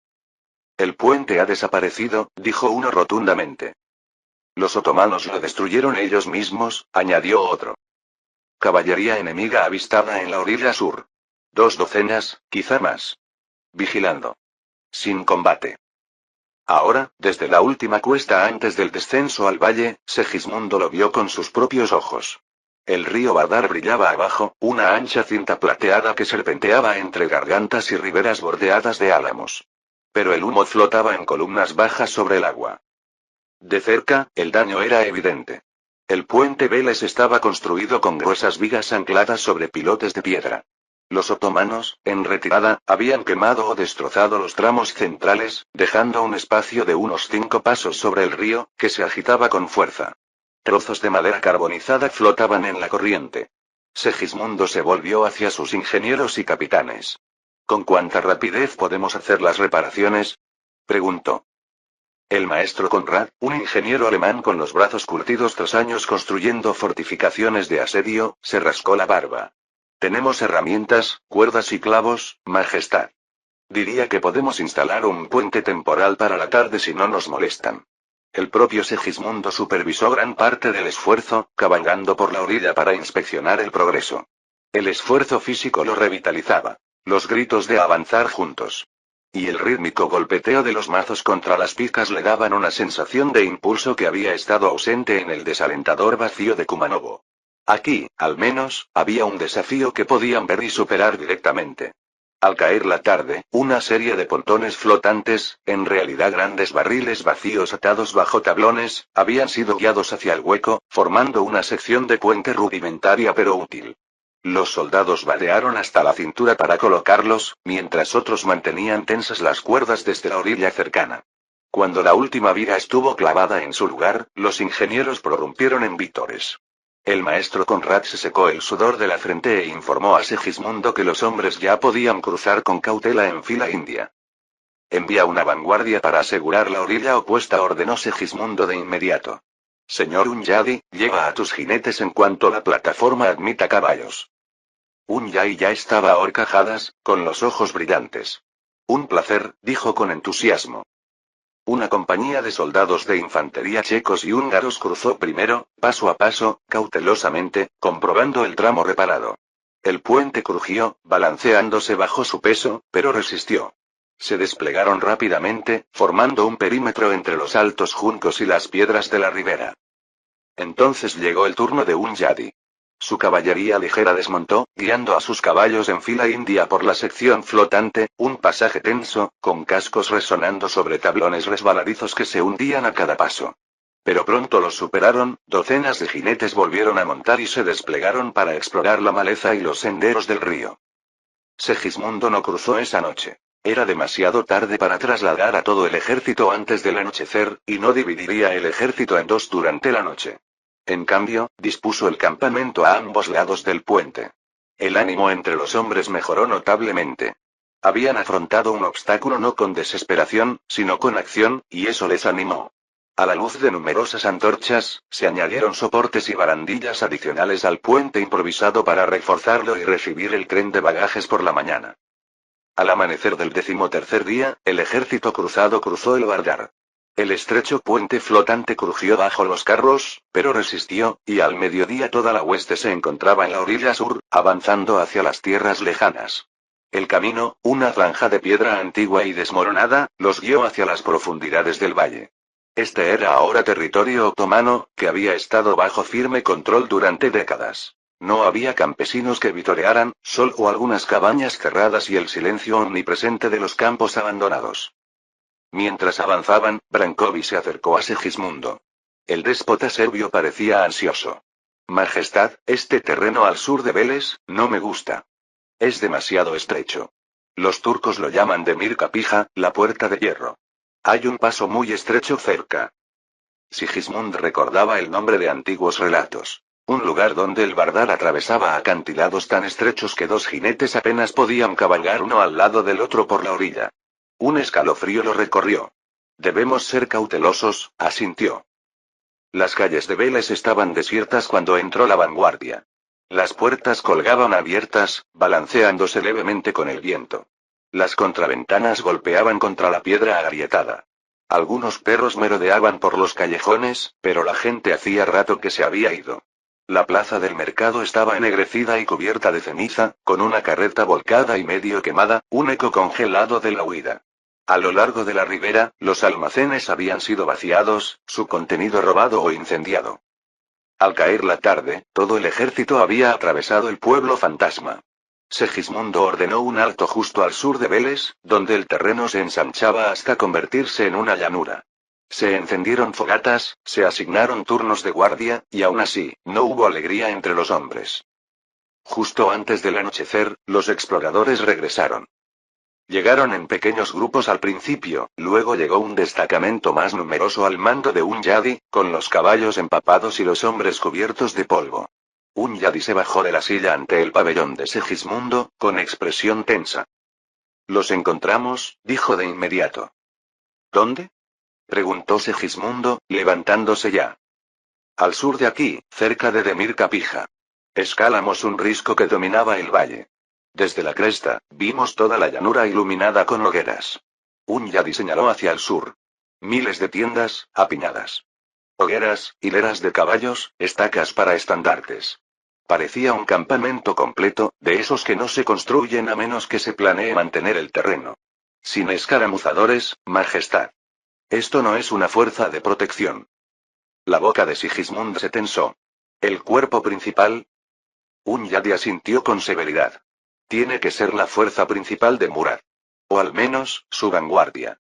El puente ha desaparecido, dijo uno rotundamente. Los otomanos lo destruyeron ellos mismos, añadió otro. Caballería enemiga avistada en la orilla sur. 2 docenas, quizá más. Vigilando. Sin combate. Ahora, desde la última cuesta antes del descenso al valle, Segismundo lo vio con sus propios ojos. El río Vardar brillaba abajo, una ancha cinta plateada que serpenteaba entre gargantas y riberas bordeadas de álamos. Pero el humo flotaba en columnas bajas sobre el agua. De cerca, el daño era evidente. El puente Veles estaba construido con gruesas vigas ancladas sobre pilotes de piedra. Los otomanos, en retirada, habían quemado o destrozado los tramos centrales, dejando un espacio de unos 5 pasos sobre el río, que se agitaba con fuerza. Trozos de madera carbonizada flotaban en la corriente. Segismundo se volvió hacia sus ingenieros y capitanes. ¿Con cuánta rapidez podemos hacer las reparaciones?, preguntó. El maestro Conrad, un ingeniero alemán con los brazos curtidos tras años construyendo fortificaciones de asedio, se rascó la barba. Tenemos herramientas, cuerdas y clavos, majestad. Diría que podemos instalar un puente temporal para la tarde si no nos molestan. El propio Segismundo supervisó gran parte del esfuerzo, cabalgando por la orilla para inspeccionar el progreso. El esfuerzo físico lo revitalizaba. Los gritos de avanzar juntos. Y el rítmico golpeteo de los mazos contra las picas le daban una sensación de impulso que había estado ausente en el desalentador vacío de Kumanovo. Aquí, al menos, había un desafío que podían ver y superar directamente. Al caer la tarde, una serie de pontones flotantes, en realidad grandes barriles vacíos atados bajo tablones, habían sido guiados hacia el hueco, formando una sección de puente rudimentaria pero útil. Los soldados vadearon hasta la cintura para colocarlos, mientras otros mantenían tensas las cuerdas desde la orilla cercana. Cuando la última viga estuvo clavada en su lugar, los ingenieros prorrumpieron en vítores. El maestro Conrad se secó el sudor de la frente e informó a Segismundo que los hombres ya podían cruzar con cautela en fila india. Envía una vanguardia para asegurar la orilla opuesta, ordenó Segismundo de inmediato. Señor Hunyadi, lleva a tus jinetes en cuanto la plataforma admita caballos. Hunyadi ya estaba a horcajadas, con los ojos brillantes. Un placer, dijo con entusiasmo. Una compañía de soldados de infantería checos y húngaros cruzó primero, paso a paso, cautelosamente, comprobando el tramo reparado. El puente crujió, balanceándose bajo su peso, pero resistió. Se desplegaron rápidamente, formando un perímetro entre los altos juncos y las piedras de la ribera. Entonces llegó el turno de Hunyadi. Su caballería ligera desmontó, guiando a sus caballos en fila india por la sección flotante, un pasaje tenso, con cascos resonando sobre tablones resbaladizos que se hundían a cada paso. Pero pronto los superaron, docenas de jinetes volvieron a montar y se desplegaron para explorar la maleza y los senderos del río. Segismundo no cruzó esa noche. Era demasiado tarde para trasladar a todo el ejército antes del anochecer, y no dividiría el ejército en dos durante la noche. En cambio, dispuso el campamento a ambos lados del puente. El ánimo entre los hombres mejoró notablemente. Habían afrontado un obstáculo no con desesperación, sino con acción, y eso les animó. A la luz de numerosas antorchas, se añadieron soportes y barandillas adicionales al puente improvisado para reforzarlo y recibir el tren de bagajes por la mañana. Al amanecer del 13º día, el ejército cruzado cruzó el Vardar. El estrecho puente flotante crujió bajo los carros, pero resistió, y al mediodía toda la hueste se encontraba en la orilla sur, avanzando hacia las tierras lejanas. El camino, una franja de piedra antigua y desmoronada, los guió hacia las profundidades del valle. Este era ahora territorio otomano, que había estado bajo firme control durante décadas. No había campesinos que vitorearan, solo algunas cabañas cerradas y el silencio omnipresente de los campos abandonados. Mientras avanzaban, Brankovi se acercó a Segismundo. El déspota serbio parecía ansioso. Majestad, este terreno al sur de Veles, no me gusta. Es demasiado estrecho. Los turcos lo llaman Demir Kapija, la puerta de hierro. Hay un paso muy estrecho cerca. Sigismund recordaba el nombre de antiguos relatos. Un lugar donde el Vardar atravesaba acantilados tan estrechos que dos jinetes apenas podían cabalgar uno al lado del otro por la orilla. Un escalofrío lo recorrió. Debemos ser cautelosos, asintió. Las calles de Veles estaban desiertas cuando entró la vanguardia. Las puertas colgaban abiertas, balanceándose levemente con el viento. Las contraventanas golpeaban contra la piedra agrietada. Algunos perros merodeaban por los callejones, pero la gente hacía rato que se había ido. La plaza del mercado estaba ennegrecida y cubierta de ceniza, con una carreta volcada y medio quemada, un eco congelado de la huida. A lo largo de la ribera, los almacenes habían sido vaciados, su contenido robado o incendiado. Al caer la tarde, todo el ejército había atravesado el pueblo fantasma. Segismundo ordenó un alto justo al sur de Veles, donde el terreno se ensanchaba hasta convertirse en una llanura. Se encendieron fogatas, se asignaron turnos de guardia, y aún así, no hubo alegría entre los hombres. Justo antes del anochecer, los exploradores regresaron. Llegaron en pequeños grupos al principio, luego llegó un destacamento más numeroso al mando de Hunyadi, con los caballos empapados y los hombres cubiertos de polvo. Hunyadi se bajó de la silla ante el pabellón de Segismundo, con expresión tensa. Los encontramos, dijo de inmediato. ¿Dónde? Preguntó Segismundo, levantándose ya. Al sur de aquí, cerca de Demir Kapija. Escalamos un risco que dominaba el valle. Desde la cresta, vimos toda la llanura iluminada con hogueras. Hunyadi señaló hacia el sur. Miles de tiendas, apiñadas. Hogueras, hileras de caballos, estacas para estandartes. Parecía un campamento completo, de esos que no se construyen a menos que se planee mantener el terreno. Sin escaramuzadores, majestad. Esto no es una fuerza de protección. La boca de Sigismund se tensó. ¿El cuerpo principal? Hunyadi asintió con severidad. Tiene que ser la fuerza principal de Murad. O al menos, su vanguardia.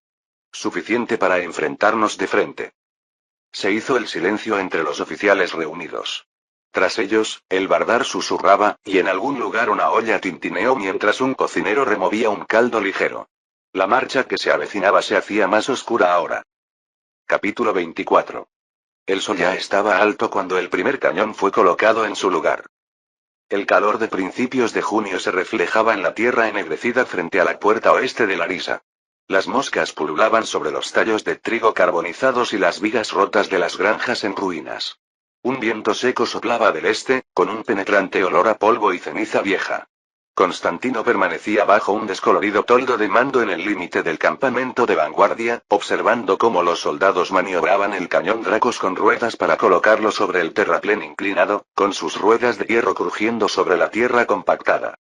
Suficiente para enfrentarnos de frente. Se hizo el silencio entre los oficiales reunidos. Tras ellos, el bardar susurraba, y en algún lugar una olla tintineó mientras un cocinero removía un caldo ligero. La marcha que se avecinaba se hacía más oscura ahora. Capítulo 24. El sol ya estaba alto cuando el primer cañón fue colocado en su lugar. El calor de principios de junio se reflejaba en la tierra ennegrecida frente a la puerta oeste de Larisa. Las moscas pululaban sobre los tallos de trigo carbonizados y las vigas rotas de las granjas en ruinas. Un viento seco soplaba del este, con un penetrante olor a polvo y ceniza vieja. Constantino permanecía bajo un descolorido toldo de mando en el límite del campamento de vanguardia, observando cómo los soldados maniobraban el cañón Dracos con ruedas para colocarlo sobre el terraplén inclinado, con sus ruedas de hierro crujiendo sobre la tierra compactada.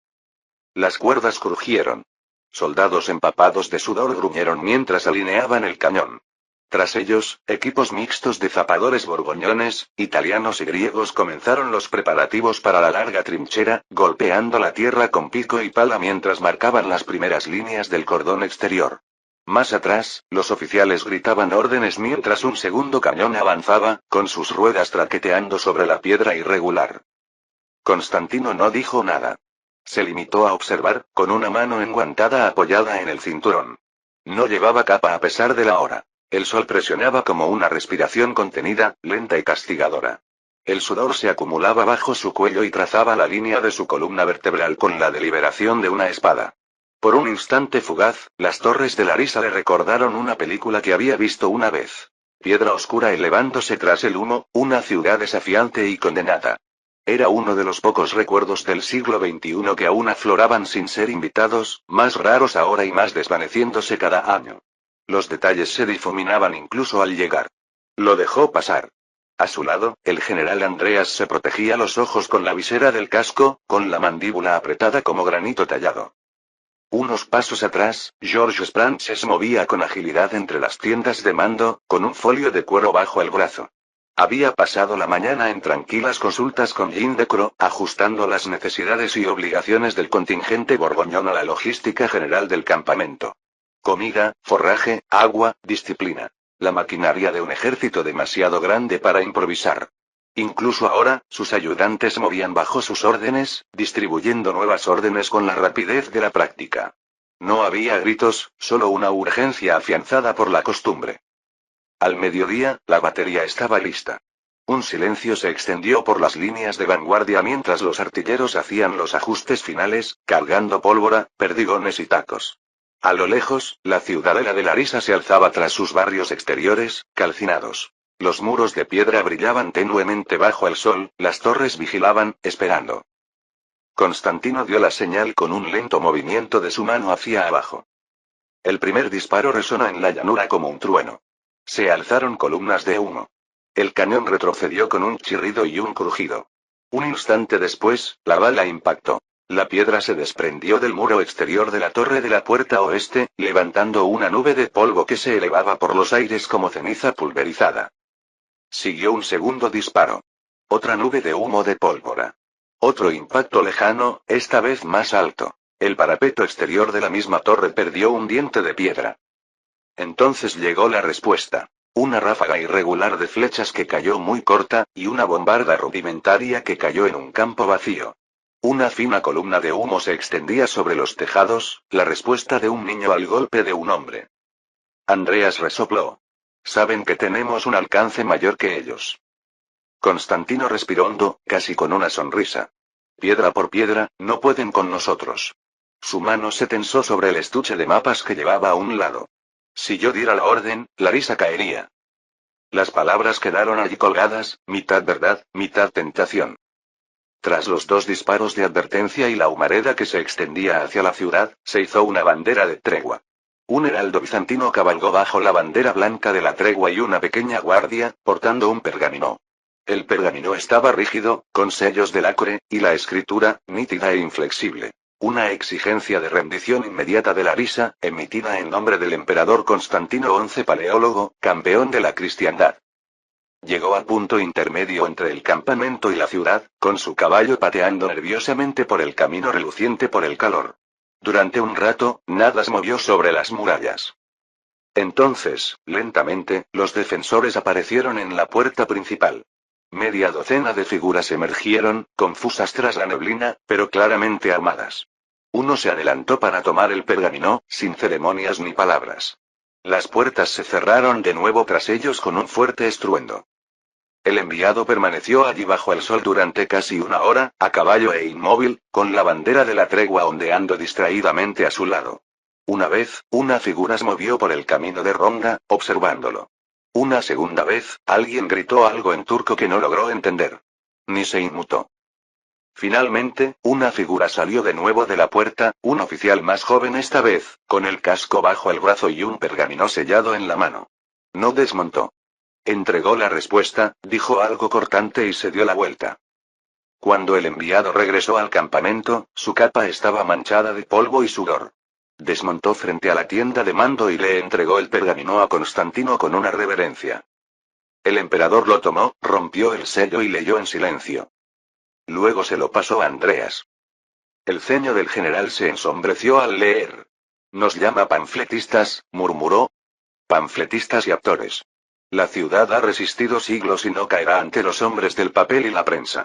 Las cuerdas crujieron. Soldados empapados de sudor gruñeron mientras alineaban el cañón. Tras ellos, equipos mixtos de zapadores borgoñones, italianos y griegos comenzaron los preparativos para la larga trinchera, golpeando la tierra con pico y pala mientras marcaban las primeras líneas del cordón exterior. Más atrás, los oficiales gritaban órdenes mientras un segundo cañón avanzaba, con sus ruedas traqueteando sobre la piedra irregular. Constantino no dijo nada. Se limitó a observar, con una mano enguantada apoyada en el cinturón. No llevaba capa a pesar de la hora. El sol presionaba como una respiración contenida, lenta y castigadora. El sudor se acumulaba bajo su cuello y trazaba la línea de su columna vertebral con la deliberación de una espada. Por un instante fugaz, las torres de Larisa le recordaron una película que había visto una vez. Piedra oscura elevándose tras el humo, una ciudad desafiante y condenada. Era uno de los pocos recuerdos del siglo XXI que aún afloraban sin ser invitados, más raros ahora y más desvaneciéndose cada año. Los detalles se difuminaban incluso al llegar. Lo dejó pasar. A su lado, el general Andreas se protegía los ojos con la visera del casco, con la mandíbula apretada como granito tallado. Unos pasos atrás, George Sprant se movía con agilidad entre las tiendas de mando, con un folio de cuero bajo el brazo. Había pasado la mañana en tranquilas consultas con Jean Decro, ajustando las necesidades y obligaciones del contingente borgoñón a la logística general del campamento. Comida, forraje, agua, disciplina. La maquinaria de un ejército demasiado grande para improvisar. Incluso ahora, sus ayudantes movían bajo sus órdenes, distribuyendo nuevas órdenes con la rapidez de la práctica. No había gritos, solo una urgencia afianzada por la costumbre. Al mediodía, la batería estaba lista. Un silencio se extendió por las líneas de vanguardia mientras los artilleros hacían los ajustes finales, cargando pólvora, perdigones y tacos. A lo lejos, la ciudadela de Larisa se alzaba tras sus barrios exteriores, calcinados. Los muros de piedra brillaban tenuemente bajo el sol, las torres vigilaban, esperando. Constantino dio la señal con un lento movimiento de su mano hacia abajo. El primer disparo resonó en la llanura como un trueno. Se alzaron columnas de humo. El cañón retrocedió con un chirrido y un crujido. Un instante después, la bala impactó. La piedra se desprendió del muro exterior de la torre de la puerta oeste, levantando una nube de polvo que se elevaba por los aires como ceniza pulverizada. Siguió un segundo disparo. Otra nube de humo de pólvora. Otro impacto lejano, esta vez más alto. El parapeto exterior de la misma torre perdió un diente de piedra. Entonces llegó la respuesta. Una ráfaga irregular de flechas que cayó muy corta, y una bombarda rudimentaria que cayó en un campo vacío. Una fina columna de humo se extendía sobre los tejados, la respuesta de un niño al golpe de un hombre. Andreas resopló. Saben que tenemos un alcance mayor que ellos. Constantino respiró hondo, casi con una sonrisa. Piedra por piedra, no pueden con nosotros. Su mano se tensó sobre el estuche de mapas que llevaba a un lado. Si yo diera la orden, Larisa caería. Las palabras quedaron allí colgadas, mitad verdad, mitad tentación. Tras los dos disparos de advertencia y la humareda que se extendía hacia la ciudad, se hizo una bandera de tregua. Un heraldo bizantino cabalgó bajo la bandera blanca de la tregua y una pequeña guardia, portando un pergamino. El pergamino estaba rígido, con sellos de lacre, y la escritura, nítida e inflexible. Una exigencia de rendición inmediata de Larisa, emitida en nombre del emperador Constantino XI Paleólogo, campeón de la cristiandad. Llegó a punto intermedio entre el campamento y la ciudad, con su caballo pateando nerviosamente por el camino reluciente por el calor. Durante un rato, nada se movió sobre las murallas. Entonces, lentamente, los defensores aparecieron en la puerta principal. Media docena de figuras emergieron, confusas tras la neblina, pero claramente armadas. Uno se adelantó para tomar el pergamino, sin ceremonias ni palabras. Las puertas se cerraron de nuevo tras ellos con un fuerte estruendo. El enviado permaneció allí bajo el sol durante casi una hora, a caballo e inmóvil, con la bandera de la tregua ondeando distraídamente a su lado. Una vez, una figura se movió por el camino de ronda, observándolo. Una segunda vez, alguien gritó algo en turco que no logró entender. Ni se inmutó. Finalmente, una figura salió de nuevo de la puerta, un oficial más joven esta vez, con el casco bajo el brazo y un pergamino sellado en la mano. No desmontó. Entregó la respuesta, dijo algo cortante y se dio la vuelta. Cuando el enviado regresó al campamento, su capa estaba manchada de polvo y sudor. Desmontó frente a la tienda de mando y le entregó el pergamino a Constantino con una reverencia. El emperador lo tomó, rompió el sello y leyó en silencio. Luego se lo pasó a Andreas. El ceño del general se ensombreció al leer. Nos llama panfletistas, murmuró. Panfletistas y actores. La ciudad ha resistido siglos y no caerá ante los hombres del papel y la prensa.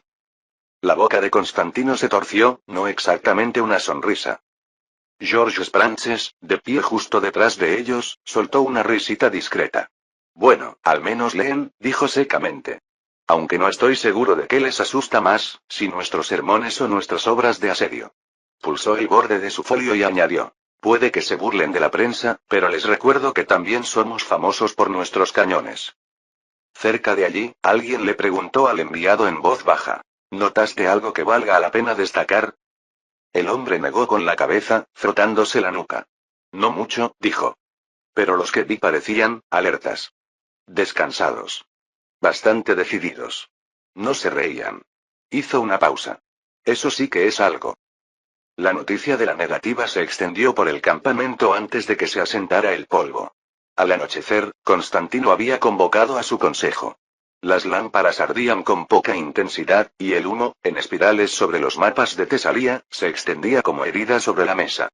La boca de Constantino se torció, no exactamente una sonrisa. George Sprances, de pie justo detrás de ellos, soltó una risita discreta. Bueno, al menos leen, dijo secamente. Aunque no estoy seguro de qué les asusta más, si nuestros sermones o nuestras obras de asedio. Pulsó el borde de su folio y añadió. Puede que se burlen de la prensa, pero les recuerdo que también somos famosos por nuestros cañones. Cerca de allí, alguien le preguntó al enviado en voz baja. ¿Notaste algo que valga la pena destacar? El hombre negó con la cabeza, frotándose la nuca. No mucho, dijo. Pero los que vi parecían, alertas. Descansados. Bastante decididos. No se reían. Hizo una pausa. Eso sí que es algo. La noticia de la negativa se extendió por el campamento antes de que se asentara el polvo. Al anochecer, Constantino había convocado a su consejo. Las lámparas ardían con poca intensidad, y el humo, en espirales sobre los mapas de Tesalía, se extendía como herida sobre la mesa.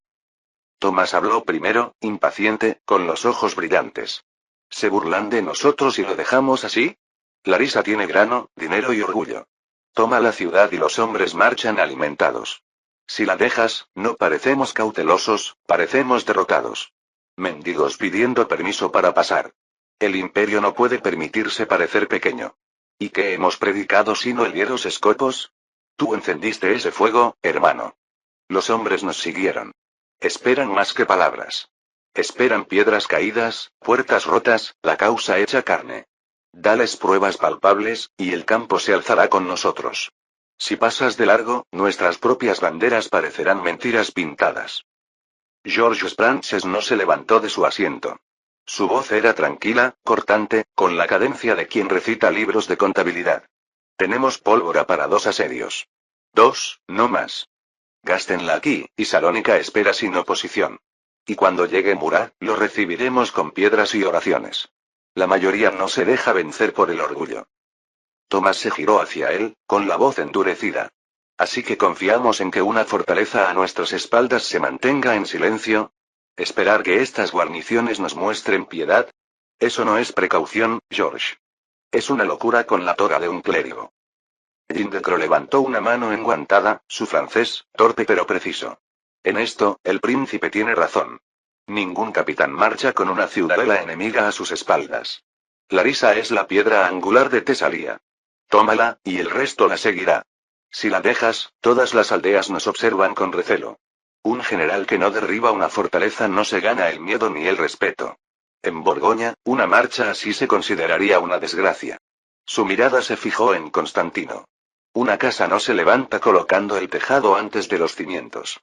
Tomás habló primero, impaciente, con los ojos brillantes. ¿Se burlan de nosotros y lo dejamos así? Larisa tiene grano, dinero y orgullo. Toma la ciudad y los hombres marchan alimentados. Si la dejas, no parecemos cautelosos, parecemos derrotados. Mendigos pidiendo permiso para pasar. El imperio no puede permitirse parecer pequeño. ¿Y qué hemos predicado sino el hieros escopos? Tú encendiste ese fuego, hermano. Los hombres nos siguieron. Esperan más que palabras. Esperan piedras caídas, puertas rotas, la causa hecha carne. Dales pruebas palpables, y el campo se alzará con nosotros. Si pasas de largo, nuestras propias banderas parecerán mentiras pintadas. George Sprances no se levantó de su asiento. Su voz era tranquila, cortante, con la cadencia de quien recita libros de contabilidad. Tenemos pólvora para 2 asedios. 2, no más. Gástenla aquí, y Salónica espera sin oposición. Y cuando llegue Murat, lo recibiremos con piedras y oraciones. La mayoría no se deja vencer por el orgullo. Tomás se giró hacia él, con la voz endurecida. Así que confiamos en que una fortaleza a nuestras espaldas se mantenga en silencio. ¿Esperar que estas guarniciones nos muestren piedad? Eso no es precaución, George. Es una locura con la toga de un clérigo. Gindecro levantó una mano enguantada, su francés, torpe pero preciso. En esto, el príncipe tiene razón. Ningún capitán marcha con una ciudadela enemiga a sus espaldas. Larisa es la piedra angular de Tesalía. Tómala, y el resto la seguirá. Si la dejas, todas las aldeas nos observan con recelo. Un general que no derriba una fortaleza no se gana el miedo ni el respeto. En Borgoña, una marcha así se consideraría una desgracia. Su mirada se fijó en Constantino. Una casa no se levanta colocando el tejado antes de los cimientos.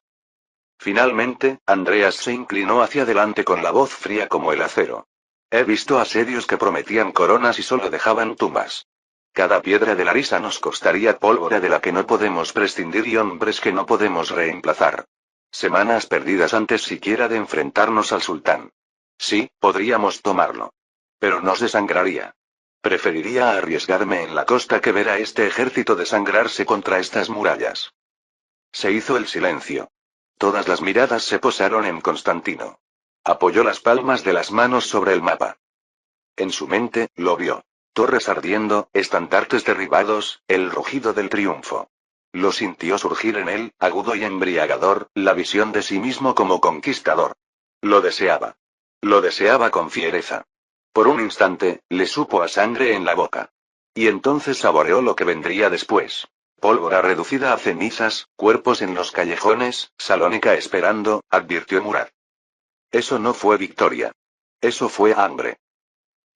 Finalmente, Andreas se inclinó hacia adelante con la voz fría como el acero. He visto asedios que prometían coronas y solo dejaban tumbas. Cada piedra de Larisa nos costaría pólvora de la que no podemos prescindir y hombres que no podemos reemplazar. Semanas perdidas antes siquiera de enfrentarnos al sultán. Sí, podríamos tomarlo. Pero nos desangraría. Preferiría arriesgarme en la costa que ver a este ejército desangrarse contra estas murallas. Se hizo el silencio. Todas las miradas se posaron en Constantino. Apoyó las palmas de las manos sobre el mapa. En su mente, lo vio. Torres ardiendo, estandartes derribados, el rugido del triunfo. Lo sintió surgir en él, agudo y embriagador, la visión de sí mismo como conquistador. Lo deseaba. Lo deseaba con fiereza. Por un instante, le supo a sangre en la boca. Y entonces saboreó lo que vendría después. Pólvora reducida a cenizas, cuerpos en los callejones, Salónica esperando, advirtió Murat. Eso no fue victoria. Eso fue hambre.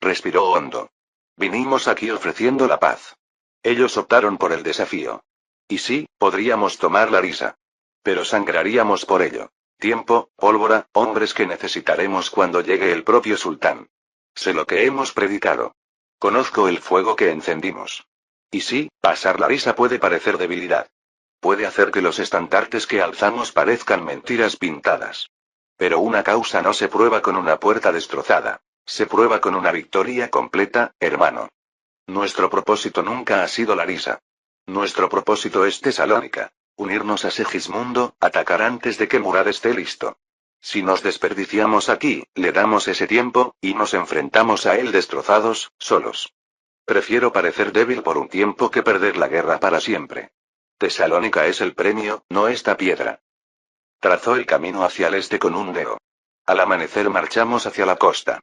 Respiró hondo. Vinimos aquí ofreciendo la paz. Ellos optaron por el desafío. Y sí, podríamos tomar Larisa. Pero sangraríamos por ello. Tiempo, pólvora, hombres que necesitaremos cuando llegue el propio sultán. Sé lo que hemos predicado. Conozco el fuego que encendimos. Y sí, pasar Larisa puede parecer debilidad. Puede hacer que los estandartes que alzamos parezcan mentiras pintadas. Pero una causa no se prueba con una puerta destrozada. Se prueba con una victoria completa, hermano. Nuestro propósito nunca ha sido Larisa. Nuestro propósito es Tesalónica. Unirnos a Segismundo, atacar antes de que Murad esté listo. Si nos desperdiciamos aquí, le damos ese tiempo, y nos enfrentamos a él destrozados, solos. Prefiero parecer débil por un tiempo que perder la guerra para siempre. Tesalónica es el premio, no esta piedra. Trazó el camino hacia el este con un dedo. Al amanecer marchamos hacia la costa.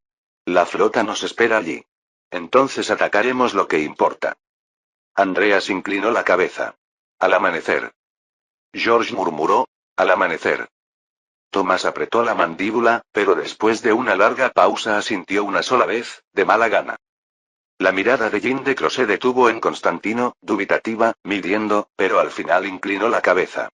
La flota nos espera allí. Entonces atacaremos lo que importa. Andreas inclinó la cabeza. Al amanecer. George murmuró, al amanecer. Tomás apretó la mandíbula, pero después de una larga pausa asintió una sola vez, de mala gana. La mirada de Jean de Cros se detuvo en Constantino, dubitativa, midiendo, pero al final inclinó la cabeza.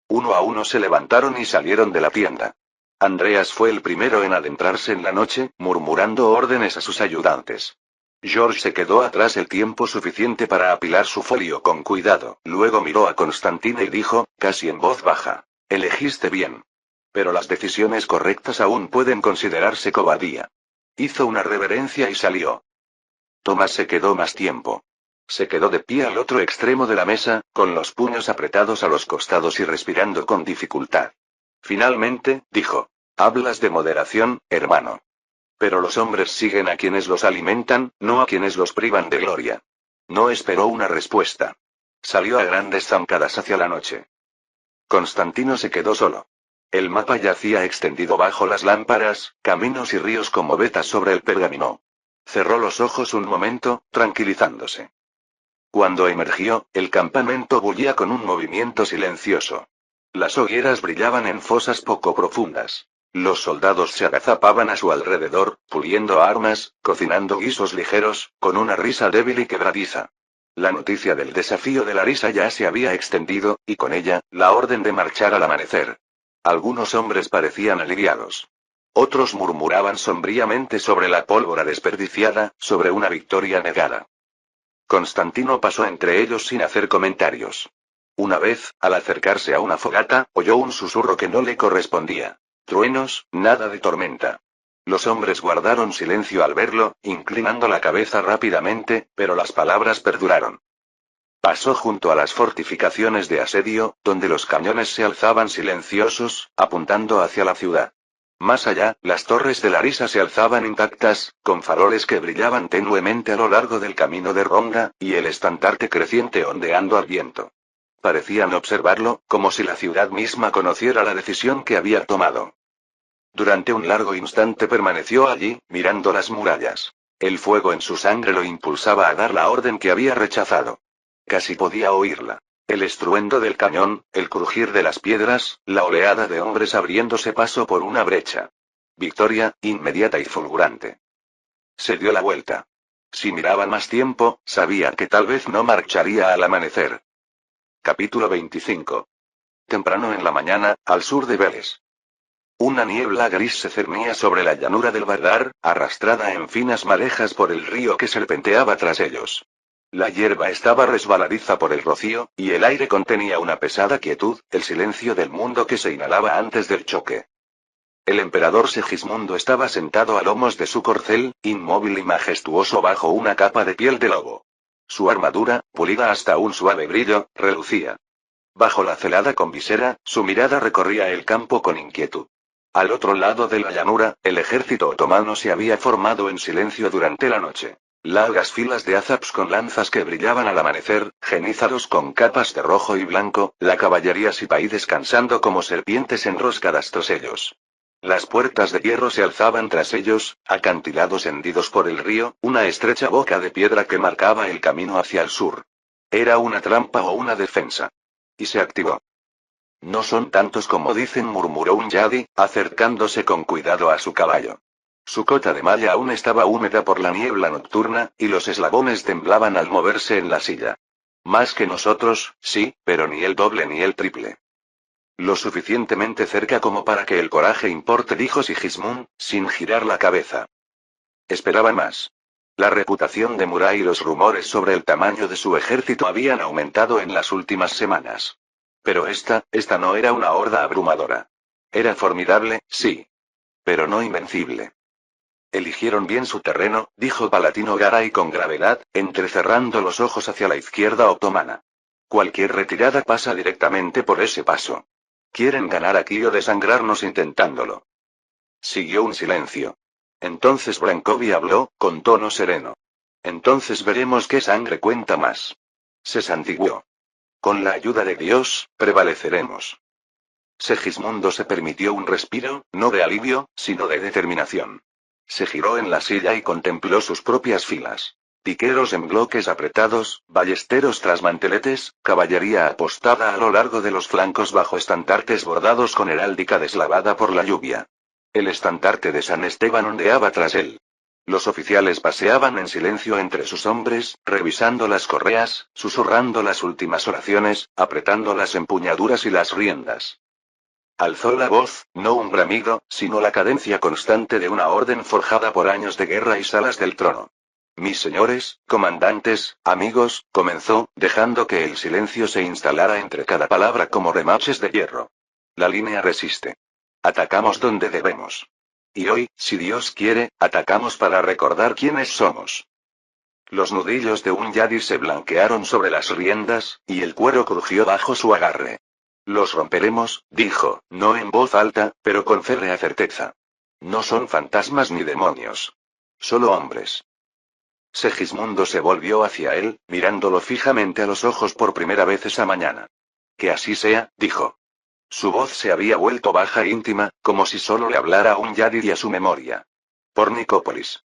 Uno a uno se levantaron y salieron de la tienda. Andreas fue el primero en adentrarse en la noche, murmurando órdenes a sus ayudantes. George se quedó atrás el tiempo suficiente para apilar su folio con cuidado, luego miró a Constantino y dijo, casi en voz baja, elegiste bien. Pero las decisiones correctas aún pueden considerarse cobardía. Hizo una reverencia y salió. Tomás se quedó más tiempo. Se quedó de pie al otro extremo de la mesa, con los puños apretados a los costados y respirando con dificultad. Finalmente, dijo, hablas de moderación, hermano. Pero los hombres siguen a quienes los alimentan, no a quienes los privan de gloria. No esperó una respuesta. Salió a grandes zancadas hacia la noche. Constantino se quedó solo. El mapa yacía extendido bajo las lámparas, caminos y ríos como vetas sobre el pergamino. Cerró los ojos un momento, tranquilizándose. Cuando emergió, el campamento bullía con un movimiento silencioso. Las hogueras brillaban en fosas poco profundas. Los soldados se agazapaban a su alrededor, puliendo armas, cocinando guisos ligeros, con una risa débil y quebradiza. La noticia del desafío de Larisa ya se había extendido, y con ella, la orden de marchar al amanecer. Algunos hombres parecían aliviados. Otros murmuraban sombríamente sobre la pólvora desperdiciada, sobre una victoria negada. Constantino pasó entre ellos sin hacer comentarios. Una vez, al acercarse a una fogata, oyó un susurro que no le correspondía. Truenos, nada de tormenta. Los hombres guardaron silencio al verlo, inclinando la cabeza rápidamente, pero las palabras perduraron. Pasó junto a las fortificaciones de asedio, donde los cañones se alzaban silenciosos, apuntando hacia la ciudad. Más allá, las torres de Larisa se alzaban intactas, con faroles que brillaban tenuemente a lo largo del camino de ronda, y el estandarte creciente ondeando al viento. Parecían observarlo, como si la ciudad misma conociera la decisión que había tomado. Durante un largo instante permaneció allí, mirando las murallas. El fuego en su sangre lo impulsaba a dar la orden que había rechazado. Casi podía oírla. El estruendo del cañón, el crujir de las piedras, la oleada de hombres abriéndose paso por una brecha. Victoria, inmediata y fulgurante. Se dio la vuelta. Si miraba más tiempo, sabía que tal vez no marcharía al amanecer. Capítulo 25. Temprano en la mañana, al sur de Vélez. Una niebla gris se cernía sobre la llanura del Vardar, arrastrada en finas marejas por el río que serpenteaba tras ellos. La hierba estaba resbaladiza por el rocío, y el aire contenía una pesada quietud, el silencio del mundo que se inhalaba antes del choque. El emperador Segismundo estaba sentado a lomos de su corcel, inmóvil y majestuoso bajo una capa de piel de lobo. Su armadura, pulida hasta un suave brillo, relucía. Bajo la celada con visera, su mirada recorría el campo con inquietud. Al otro lado de la llanura, el ejército otomano se había formado en silencio durante la noche. Largas filas de azaps con lanzas que brillaban al amanecer, genízaros con capas de rojo y blanco, la caballería sipaí descansando como serpientes enroscadas tras ellos. Las puertas de hierro se alzaban tras ellos, acantilados hendidos por el río, una estrecha boca de piedra que marcaba el camino hacia el sur. Era una trampa o una defensa. Y se activó. No son tantos como dicen, murmuró un yadi, acercándose con cuidado a su caballo. Su cota de malla aún estaba húmeda por la niebla nocturna, y los eslabones temblaban al moverse en la silla. Más que nosotros, sí, pero ni el doble ni el triple. Lo suficientemente cerca como para que el coraje importe, dijo Sigismund, sin girar la cabeza. Esperaba más. La reputación de Murai y los rumores sobre el tamaño de su ejército habían aumentado en las últimas semanas. Pero esta no era una horda abrumadora. Era formidable, sí. Pero no invencible. Eligieron bien su terreno, dijo Palatino Garay con gravedad, entrecerrando los ojos hacia la izquierda otomana. Cualquier retirada pasa directamente por ese paso. Quieren ganar aquí o desangrarnos intentándolo. Siguió un silencio. Entonces Brankovi habló, con tono sereno. Entonces veremos qué sangre cuenta más. Se santiguó. Con la ayuda de Dios, prevaleceremos. Segismundo se permitió un respiro, no de alivio, sino de determinación. Se giró en la silla y contempló sus propias filas. Piqueros en bloques apretados, ballesteros tras manteletes, caballería apostada a lo largo de los flancos bajo estandartes bordados con heráldica deslavada por la lluvia. El estandarte de San Esteban ondeaba tras él. Los oficiales paseaban en silencio entre sus hombres, revisando las correas, susurrando las últimas oraciones, apretando las empuñaduras y las riendas. Alzó la voz, no un bramido, sino la cadencia constante de una orden forjada por años de guerra y salas del trono. Mis señores, comandantes, amigos, comenzó, dejando que el silencio se instalara entre cada palabra como remaches de hierro. La línea resiste. Atacamos donde debemos. Y hoy, si Dios quiere, atacamos para recordar quiénes somos. Los nudillos de un yadi se blanquearon sobre las riendas, y el cuero crujió bajo su agarre. Los romperemos, dijo, no en voz alta, pero con férrea certeza. No son fantasmas ni demonios. Solo hombres. Segismundo se volvió hacia él, mirándolo fijamente a los ojos por primera vez esa mañana. Que así sea, dijo. Su voz se había vuelto baja e íntima, como si solo le hablara a un yadi y a su memoria. Por Nicópolis.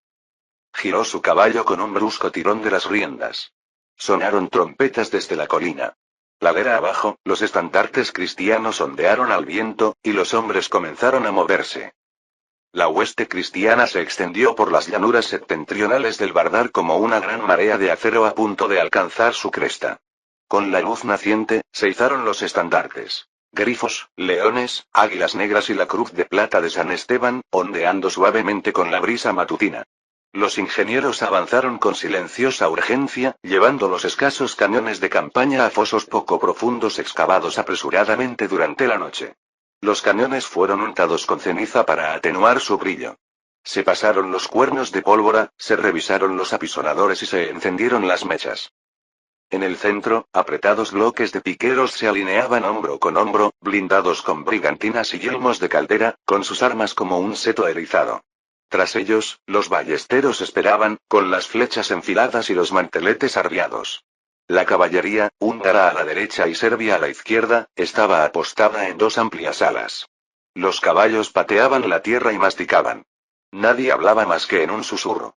Giró su caballo con un brusco tirón de las riendas. Sonaron trompetas desde la colina. Ladera abajo, los estandartes cristianos ondearon al viento, y los hombres comenzaron a moverse. La hueste cristiana se extendió por las llanuras septentrionales del Vardar como una gran marea de acero a punto de alcanzar su cresta. Con la luz naciente, se izaron los estandartes. Grifos, leones, águilas negras y la cruz de plata de San Esteban, ondeando suavemente con la brisa matutina. Los ingenieros avanzaron con silenciosa urgencia, llevando los escasos cañones de campaña a fosos poco profundos excavados apresuradamente durante la noche. Los cañones fueron untados con ceniza para atenuar su brillo. Se pasaron los cuernos de pólvora, se revisaron los apisonadores y se encendieron las mechas. En el centro, apretados bloques de piqueros se alineaban hombro con hombro, blindados con brigantinas y yelmos de caldera, con sus armas como un seto erizado. Tras ellos, los ballesteros esperaban, con las flechas enfiladas y los manteletes arriados. La caballería, húngara a la derecha y serbia a la izquierda, estaba apostada en dos amplias alas. Los caballos pateaban la tierra y masticaban. Nadie hablaba más que en un susurro.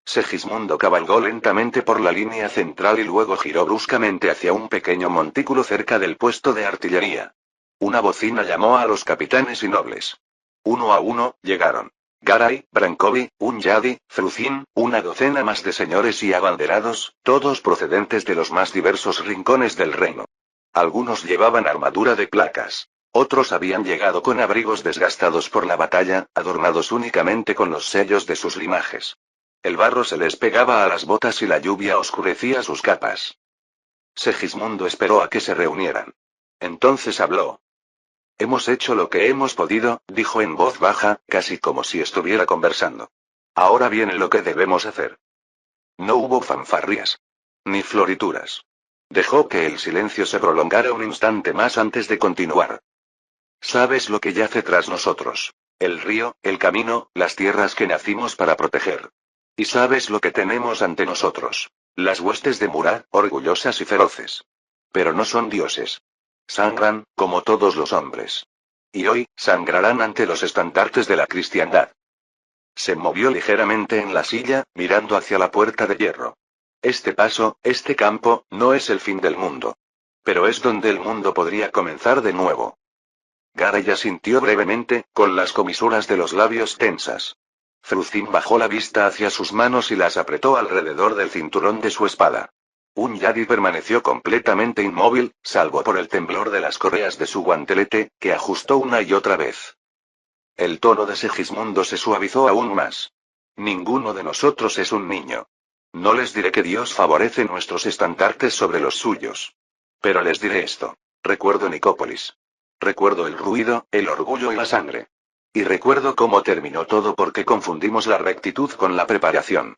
Segismundo cabalgó lentamente por la línea central y luego giró bruscamente hacia un pequeño montículo cerca del puesto de artillería. Una bocina llamó a los capitanes y nobles. Uno a uno, llegaron. Garay, Brankovi, un yadi, Fruzin, una docena más de señores y abanderados, todos procedentes de los más diversos rincones del reino. Algunos llevaban armadura de placas. Otros habían llegado con abrigos desgastados por la batalla, adornados únicamente con los sellos de sus limajes. El barro se les pegaba a las botas y la lluvia oscurecía sus capas. Segismundo esperó a que se reunieran. Entonces habló. Hemos hecho lo que hemos podido, dijo en voz baja, casi como si estuviera conversando. Ahora viene lo que debemos hacer. No hubo fanfarrias. Ni florituras. Dejó que el silencio se prolongara un instante más antes de continuar. ¿Sabes lo que yace tras nosotros? El río, el camino, las tierras que nacimos para proteger. ¿Y sabes lo que tenemos ante nosotros? Las huestes de Murat, orgullosas y feroces. Pero no son dioses. Sangran, como todos los hombres. Y hoy, sangrarán ante los estandartes de la cristiandad. Se movió ligeramente en la silla, mirando hacia la puerta de hierro. Este paso, este campo, no es el fin del mundo. Pero es donde el mundo podría comenzar de nuevo. Garay asintió brevemente, con las comisuras de los labios tensas. Fruzin bajó la vista hacia sus manos y las apretó alrededor del cinturón de su espada. Yadi permaneció completamente inmóvil, salvo por el temblor de las correas de su guantelete, que ajustó una y otra vez. El tono de Segismundo se suavizó aún más. Ninguno de nosotros es un niño. No les diré que Dios favorece nuestros estandartes sobre los suyos. Pero les diré esto. Recuerdo Nicópolis. Recuerdo el ruido, el orgullo y la sangre. Y recuerdo cómo terminó todo porque confundimos la rectitud con la preparación.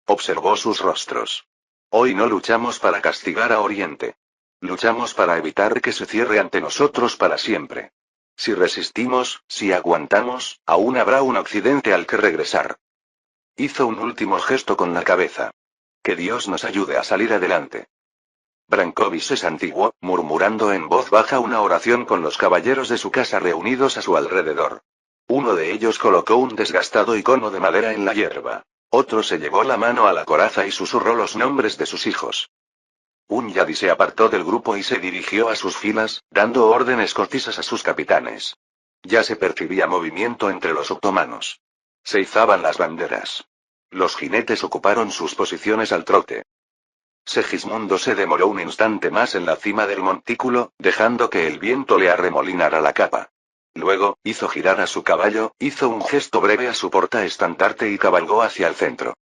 Observó sus rostros. Hoy no luchamos para castigar a Oriente. Luchamos para evitar que se cierre ante nosotros para siempre. Si resistimos, si aguantamos, aún habrá un occidente al que regresar. Hizo un último gesto con la cabeza. Que Dios nos ayude a salir adelante. Brankovic se santiguó, murmurando en voz baja una oración con los caballeros de su casa reunidos a su alrededor. Uno de ellos colocó un desgastado icono de madera en la hierba. Otro se llevó la mano a la coraza y susurró los nombres de sus hijos. Yadi se apartó del grupo y se dirigió a sus filas, dando órdenes concisas a sus capitanes. Ya se percibía movimiento entre los otomanos. Se izaban las banderas. Los jinetes ocuparon sus posiciones al trote. Segismundo se demoró un instante más en la cima del montículo, dejando que el viento le arremolinara la capa. Luego, hizo girar a su caballo, hizo un gesto breve a su portaestandarte y cabalgó hacia el centro.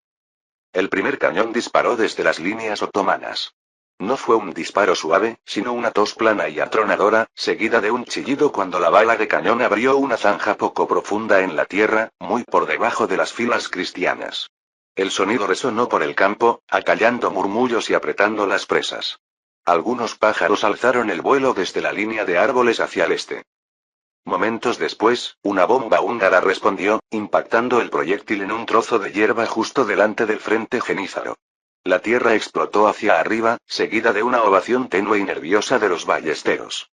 El primer cañón disparó desde las líneas otomanas. No fue un disparo suave, sino una tos plana y atronadora, seguida de un chillido cuando la bala de cañón abrió una zanja poco profunda en la tierra, muy por debajo de las filas cristianas. El sonido resonó por el campo, acallando murmullos y apretando las presas. Algunos pájaros alzaron el vuelo desde la línea de árboles hacia el este. Momentos después, una bomba húngara respondió, impactando el proyectil en un trozo de hierba justo delante del frente genízaro. La tierra explotó hacia arriba, seguida de una ovación tenue y nerviosa de los ballesteros.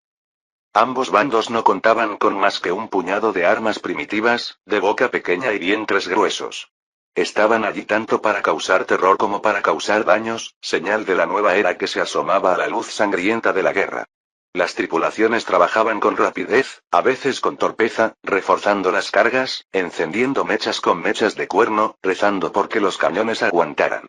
Ambos bandos no contaban con más que un puñado de armas primitivas, de boca pequeña y vientres gruesos. Estaban allí tanto para causar terror como para causar daños, señal de la nueva era que se asomaba a la luz sangrienta de la guerra. Las tripulaciones trabajaban con rapidez, a veces con torpeza, reforzando las cargas, encendiendo mechas con mechas de cuerno, rezando porque los cañones aguantaran.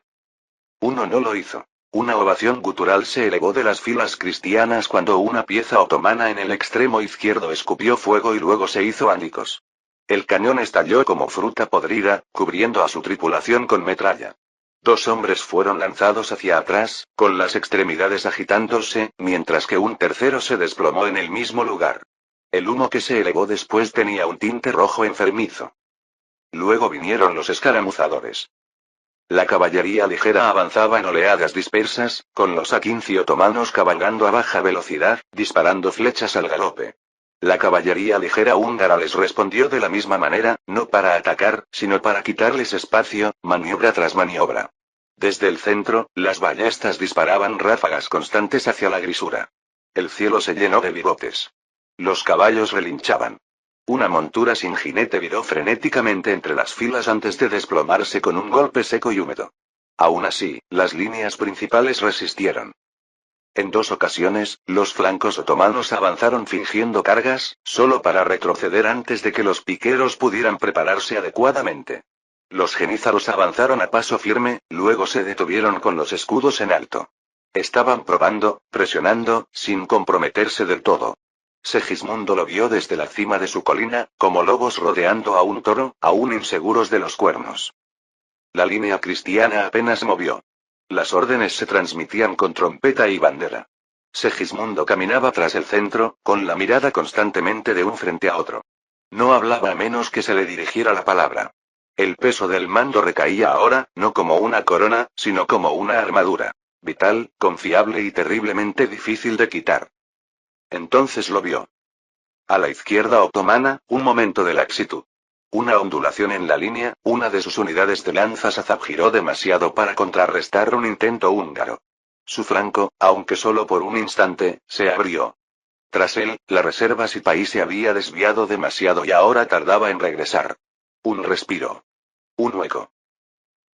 Uno no lo hizo. Una ovación gutural se elevó de las filas cristianas cuando una pieza otomana en el extremo izquierdo escupió fuego y luego se hizo añicos. El cañón estalló como fruta podrida, cubriendo a su tripulación con metralla. 2 hombres fueron lanzados hacia atrás, con las extremidades agitándose, mientras que un tercero se desplomó en el mismo lugar. El humo que se elevó después tenía un tinte rojo enfermizo. Luego vinieron los escaramuzadores. La caballería ligera avanzaba en oleadas dispersas, con los A-15 otomanos cabalgando a baja velocidad, disparando flechas al galope. La caballería ligera húngara les respondió de la misma manera, no para atacar, sino para quitarles espacio, maniobra tras maniobra. Desde el centro, las ballestas disparaban ráfagas constantes hacia la grisura. El cielo se llenó de bigotes. Los caballos relinchaban. Una montura sin jinete viró frenéticamente entre las filas antes de desplomarse con un golpe seco y húmedo. Aún así, las líneas principales resistieron. En 2 ocasiones, los flancos otomanos avanzaron fingiendo cargas, solo para retroceder antes de que los piqueros pudieran prepararse adecuadamente. Los genízaros avanzaron a paso firme, luego se detuvieron con los escudos en alto. Estaban probando, presionando, sin comprometerse del todo. Segismundo lo vio desde la cima de su colina, como lobos rodeando a un toro, aún inseguros de los cuernos. La línea cristiana apenas movió. Las órdenes se transmitían con trompeta y bandera. Segismundo caminaba tras el centro, con la mirada constantemente de un frente a otro. No hablaba a menos que se le dirigiera la palabra. El peso del mando recaía ahora, no como una corona, sino como una armadura. Vital, confiable y terriblemente difícil de quitar. Entonces lo vio. A la izquierda otomana, un momento de laxitud. Una ondulación en la línea, una de sus unidades de lanzas azab giró demasiado para contrarrestar un intento húngaro. Su flanco, aunque solo por un instante, se abrió. Tras él, la reserva Sipaí se había desviado demasiado y ahora tardaba en regresar. Un respiro. Un hueco.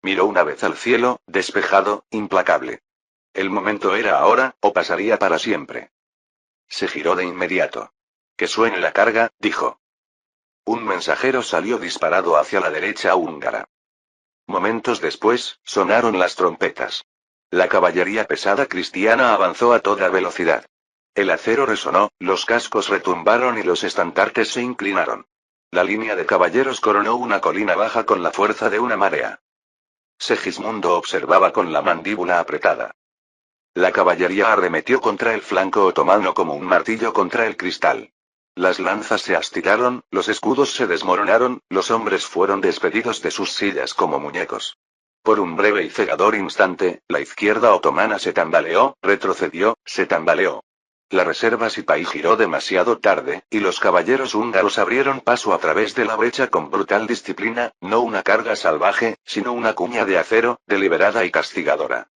Miró una vez al cielo, despejado, implacable. El momento era ahora, o pasaría para siempre. Se giró de inmediato. Que suene la carga, dijo. Un mensajero salió disparado hacia la derecha húngara. Momentos después, sonaron las trompetas. La caballería pesada cristiana avanzó a toda velocidad. El acero resonó, los cascos retumbaron y los estandartes se inclinaron. La línea de caballeros coronó una colina baja con la fuerza de una marea. Segismundo observaba con la mandíbula apretada. La caballería arremetió contra el flanco otomano como un martillo contra el cristal. Las lanzas se astiraron, los escudos se desmoronaron, los hombres fueron despedidos de sus sillas como muñecos. Por un breve y cegador instante, la izquierda otomana se tambaleó, retrocedió, se tambaleó. La reserva Sipaí giró demasiado tarde, y los caballeros húngaros abrieron paso a través de la brecha con brutal disciplina, no una carga salvaje, sino una cuña de acero, deliberada y castigadora.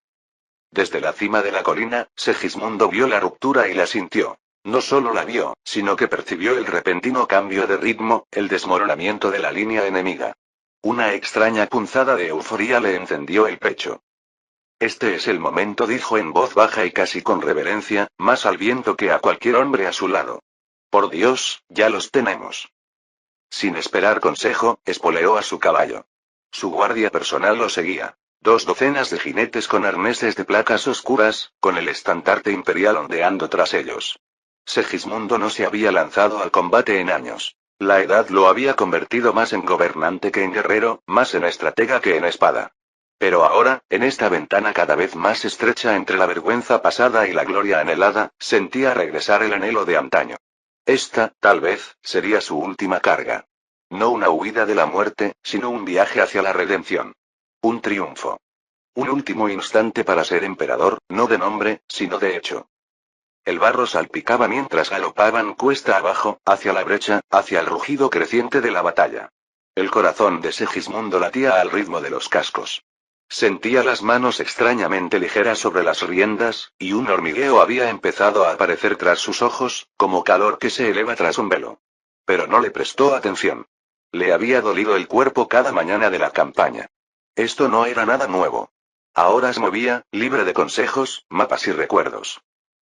Desde la cima de la colina, Segismundo vio la ruptura y la sintió. No solo la vio, sino que percibió el repentino cambio de ritmo, el desmoronamiento de la línea enemiga. Una extraña punzada de euforía le encendió el pecho. Este es el momento, dijo en voz baja y casi con reverencia, más al viento que a cualquier hombre a su lado. Por Dios, ya los tenemos. Sin esperar consejo, espoleó a su caballo. Su guardia personal lo seguía. 2 docenas de jinetes con arneses de placas oscuras, con el estandarte imperial ondeando tras ellos. Segismundo no se había lanzado al combate en años. La edad lo había convertido más en gobernante que en guerrero, más en estratega que en espada. Pero ahora, en esta ventana cada vez más estrecha entre la vergüenza pasada y la gloria anhelada, sentía regresar el anhelo de antaño. Esta, tal vez, sería su última carga. No una huida de la muerte, sino un viaje hacia la redención. Un triunfo. Un último instante para ser emperador, no de nombre, sino de hecho. El barro salpicaba mientras galopaban cuesta abajo, hacia la brecha, hacia el rugido creciente de la batalla. El corazón de Segismundo latía al ritmo de los cascos. Sentía las manos extrañamente ligeras sobre las riendas, y un hormigueo había empezado a aparecer tras sus ojos, como calor que se eleva tras un velo. Pero no le prestó atención. Le había dolido el cuerpo cada mañana de la campaña. Esto no era nada nuevo. Ahora se movía, libre de consejos, mapas y recuerdos.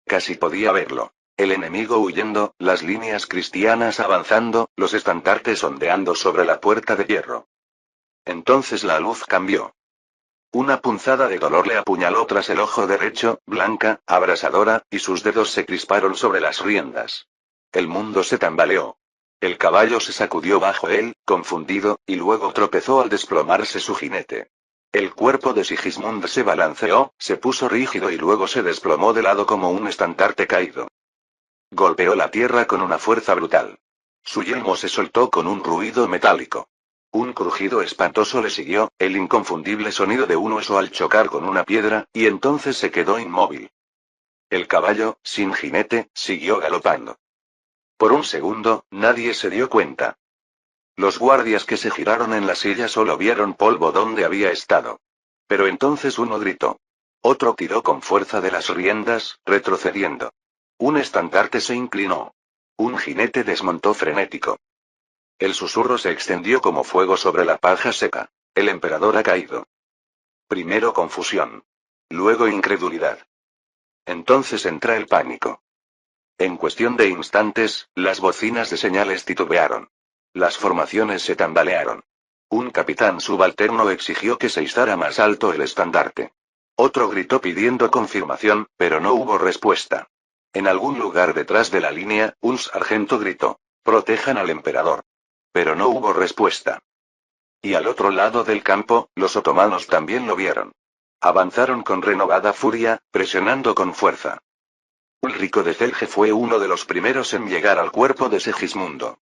Casi podía verlo. El enemigo huyendo, las líneas cristianas avanzando, los estandartes ondeando sobre la puerta de hierro. Entonces la luz cambió. Una punzada de dolor le apuñaló tras el ojo derecho, blanca, abrasadora, y sus dedos se crisparon sobre las riendas. El mundo se tambaleó. El caballo se sacudió bajo él, confundido, y luego tropezó al desplomarse su jinete. El cuerpo de Sigismund se balanceó, se puso rígido y luego se desplomó de lado como un estandarte caído. Golpeó la tierra con una fuerza brutal. Su yelmo se soltó con un ruido metálico. Un crujido espantoso le siguió, el inconfundible sonido de un hueso al chocar con una piedra, y entonces se quedó inmóvil. El caballo, sin jinete, siguió galopando. Por un segundo, nadie se dio cuenta. Los guardias que se giraron en la silla solo vieron polvo donde había estado. Pero entonces uno gritó. Otro tiró con fuerza de las riendas, retrocediendo. Un estandarte se inclinó. Un jinete desmontó frenético. El susurro se extendió como fuego sobre la paja seca. El emperador ha caído. Primero confusión. Luego incredulidad. Entonces entra el pánico. En cuestión de instantes, las bocinas de señales titubearon. Las formaciones se tambalearon. Un capitán subalterno exigió que se izara más alto el estandarte. Otro gritó pidiendo confirmación, pero no hubo respuesta. En algún lugar detrás de la línea, un sargento gritó: «Protejan al emperador». Pero no hubo respuesta. Y al otro lado del campo, los otomanos también lo vieron. Avanzaron con renovada furia, presionando con fuerza. Ulrico de Celje fue uno de los primeros en llegar al cuerpo de Segismundo.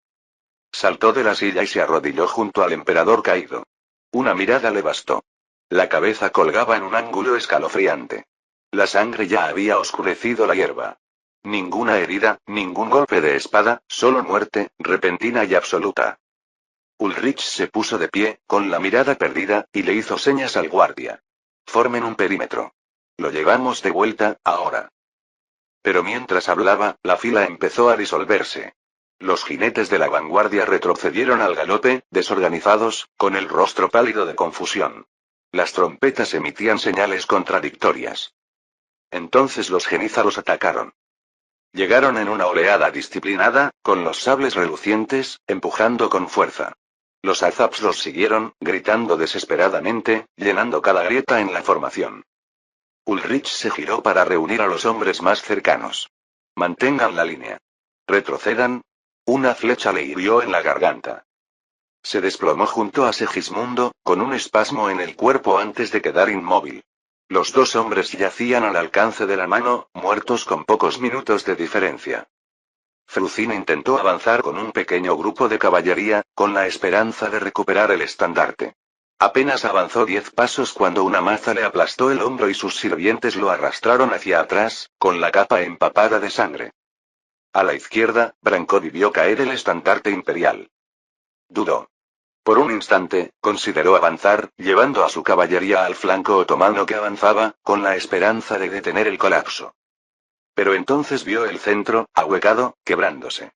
Saltó de la silla y se arrodilló junto al emperador caído. Una mirada le bastó. La cabeza colgaba en un ángulo escalofriante. La sangre ya había oscurecido la hierba. Ninguna herida, ningún golpe de espada, solo muerte, repentina y absoluta. Ulrich se puso de pie, con la mirada perdida, y le hizo señas al guardia. Formen un perímetro. Lo llevamos de vuelta, ahora. Pero mientras hablaba, la fila empezó a disolverse. Los jinetes de la vanguardia retrocedieron al galope, desorganizados, con el rostro pálido de confusión. Las trompetas emitían señales contradictorias. Entonces los genízaros atacaron. Llegaron en una oleada disciplinada, con los sables relucientes, empujando con fuerza. Los azaps los siguieron, gritando desesperadamente, llenando cada grieta en la formación. Ulrich se giró para reunir a los hombres más cercanos. Mantengan la línea. Retrocedan. Una flecha le hirió en la garganta. Se desplomó junto a Segismundo, con un espasmo en el cuerpo antes de quedar inmóvil. Los dos hombres yacían al alcance de la mano, muertos con pocos minutos de diferencia. Fruzin intentó avanzar con un pequeño grupo de caballería, con la esperanza de recuperar el estandarte. Apenas avanzó 10 pasos cuando una maza le aplastó el hombro y sus sirvientes lo arrastraron hacia atrás, con la capa empapada de sangre. A la izquierda, Brankovi vio caer el estandarte imperial. Dudó. Por un instante, consideró avanzar, llevando a su caballería al flanco otomano que avanzaba, con la esperanza de detener el colapso. Pero entonces vio el centro, ahuecado, quebrándose.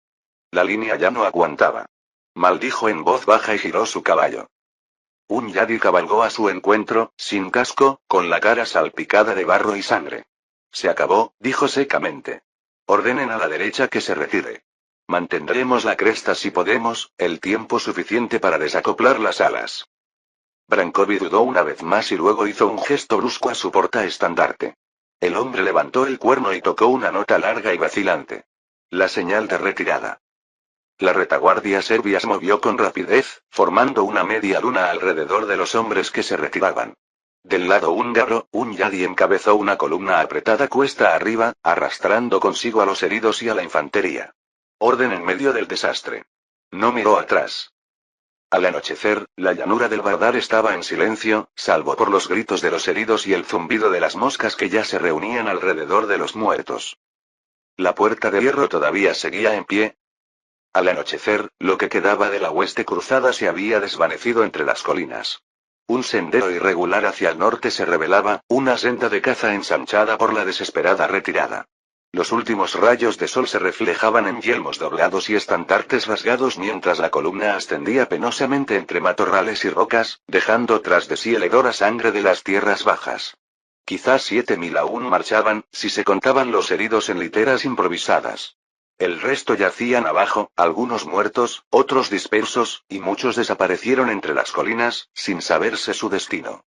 La línea ya no aguantaba. Maldijo en voz baja y giró su caballo. Un yadi cabalgó a su encuentro, sin casco, con la cara salpicada de barro y sangre. Se acabó, dijo secamente. Ordenen a la derecha que se retire. Mantendremos la cresta si podemos, el tiempo suficiente para desacoplar las alas. Brankovi dudó una vez más y luego hizo un gesto brusco a su portaestandarte. El hombre levantó el cuerno y tocó una nota larga y vacilante. La señal de retirada. La retaguardia serbia se movió con rapidez, formando una media luna alrededor de los hombres que se retiraban. Del lado húngaro, un yadi encabezó una columna apretada cuesta arriba, arrastrando consigo a los heridos y a la infantería. Orden en medio del desastre. No miró atrás. Al anochecer, la llanura del Vardar estaba en silencio, salvo por los gritos de los heridos y el zumbido de las moscas que ya se reunían alrededor de los muertos. La puerta de hierro todavía seguía en pie. Al anochecer, lo que quedaba de la hueste cruzada se había desvanecido entre las colinas. Un sendero irregular hacia el norte se revelaba, una senda de caza ensanchada por la desesperada retirada. Los últimos rayos de sol se reflejaban en yelmos doblados y estandartes rasgados mientras la columna ascendía penosamente entre matorrales y rocas, dejando tras de sí el hedor a sangre de las tierras bajas. Quizás 7000 aún marchaban, si se contaban los heridos en literas improvisadas. El resto yacían abajo, algunos muertos, otros dispersos, y muchos desaparecieron entre las colinas, sin saberse su destino.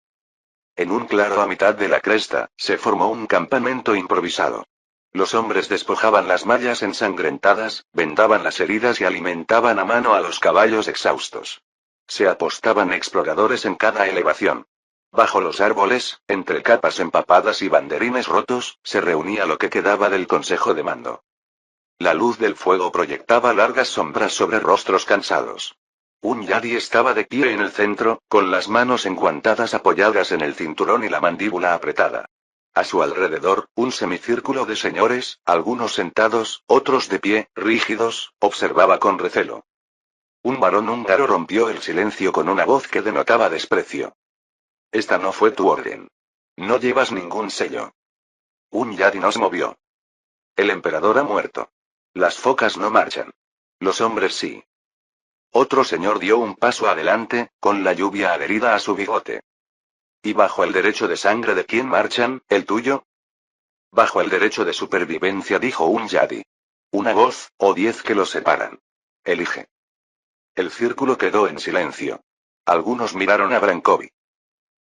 En un claro a mitad de la cresta, se formó un campamento improvisado. Los hombres despojaban las mallas ensangrentadas, vendaban las heridas y alimentaban a mano a los caballos exhaustos. Se apostaban exploradores en cada elevación. Bajo los árboles, entre capas empapadas y banderines rotos, se reunía lo que quedaba del consejo de mando. La luz del fuego proyectaba largas sombras sobre rostros cansados. Un yadi estaba de pie en el centro, con las manos enguantadas apoyadas en el cinturón y la mandíbula apretada. A su alrededor, un semicírculo de señores, algunos sentados, otros de pie, rígidos, observaba con recelo. Un varón húngaro rompió el silencio con una voz que denotaba desprecio. Esta no fue tu orden. No llevas ningún sello. Un yadi nos movió. El emperador ha muerto. Las focas no marchan. Los hombres sí. Otro señor dio un paso adelante, con la lluvia adherida a su bigote. ¿Y bajo el derecho de sangre de quién marchan, el tuyo? Bajo el derecho de supervivencia, dijo un yadi. Una voz, o 10 que los separan. Elige. El círculo quedó en silencio. Algunos miraron a Brankovi.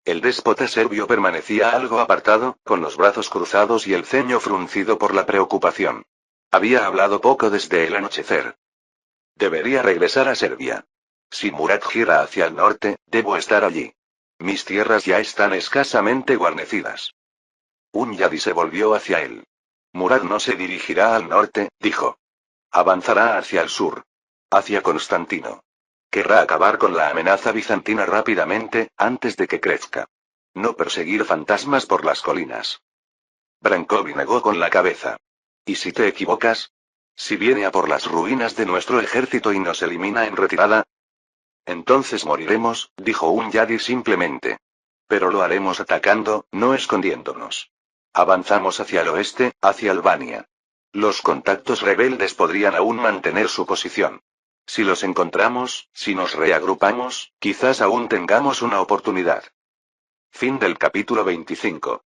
El déspota serbio permanecía algo apartado, con los brazos cruzados y el ceño fruncido por la preocupación. Había hablado poco desde el anochecer. Debería regresar a Serbia. Si Murat gira hacia el norte, debo estar allí. Mis tierras ya están escasamente guarnecidas. Un yadi se volvió hacia él. Murat no se dirigirá al norte, dijo. Avanzará hacia el sur. Hacia Constantino. Querrá acabar con la amenaza bizantina rápidamente, antes de que crezca. No perseguir fantasmas por las colinas. Brankovi negó con la cabeza. ¿Y si te equivocas? Si viene a por las ruinas de nuestro ejército y nos elimina en retirada. Entonces moriremos, dijo un Yadi simplemente. Pero lo haremos atacando, no escondiéndonos. Avanzamos hacia el oeste, hacia Albania. Los contactos rebeldes podrían aún mantener su posición. Si los encontramos, si nos reagrupamos, quizás aún tengamos una oportunidad. Fin del capítulo 25.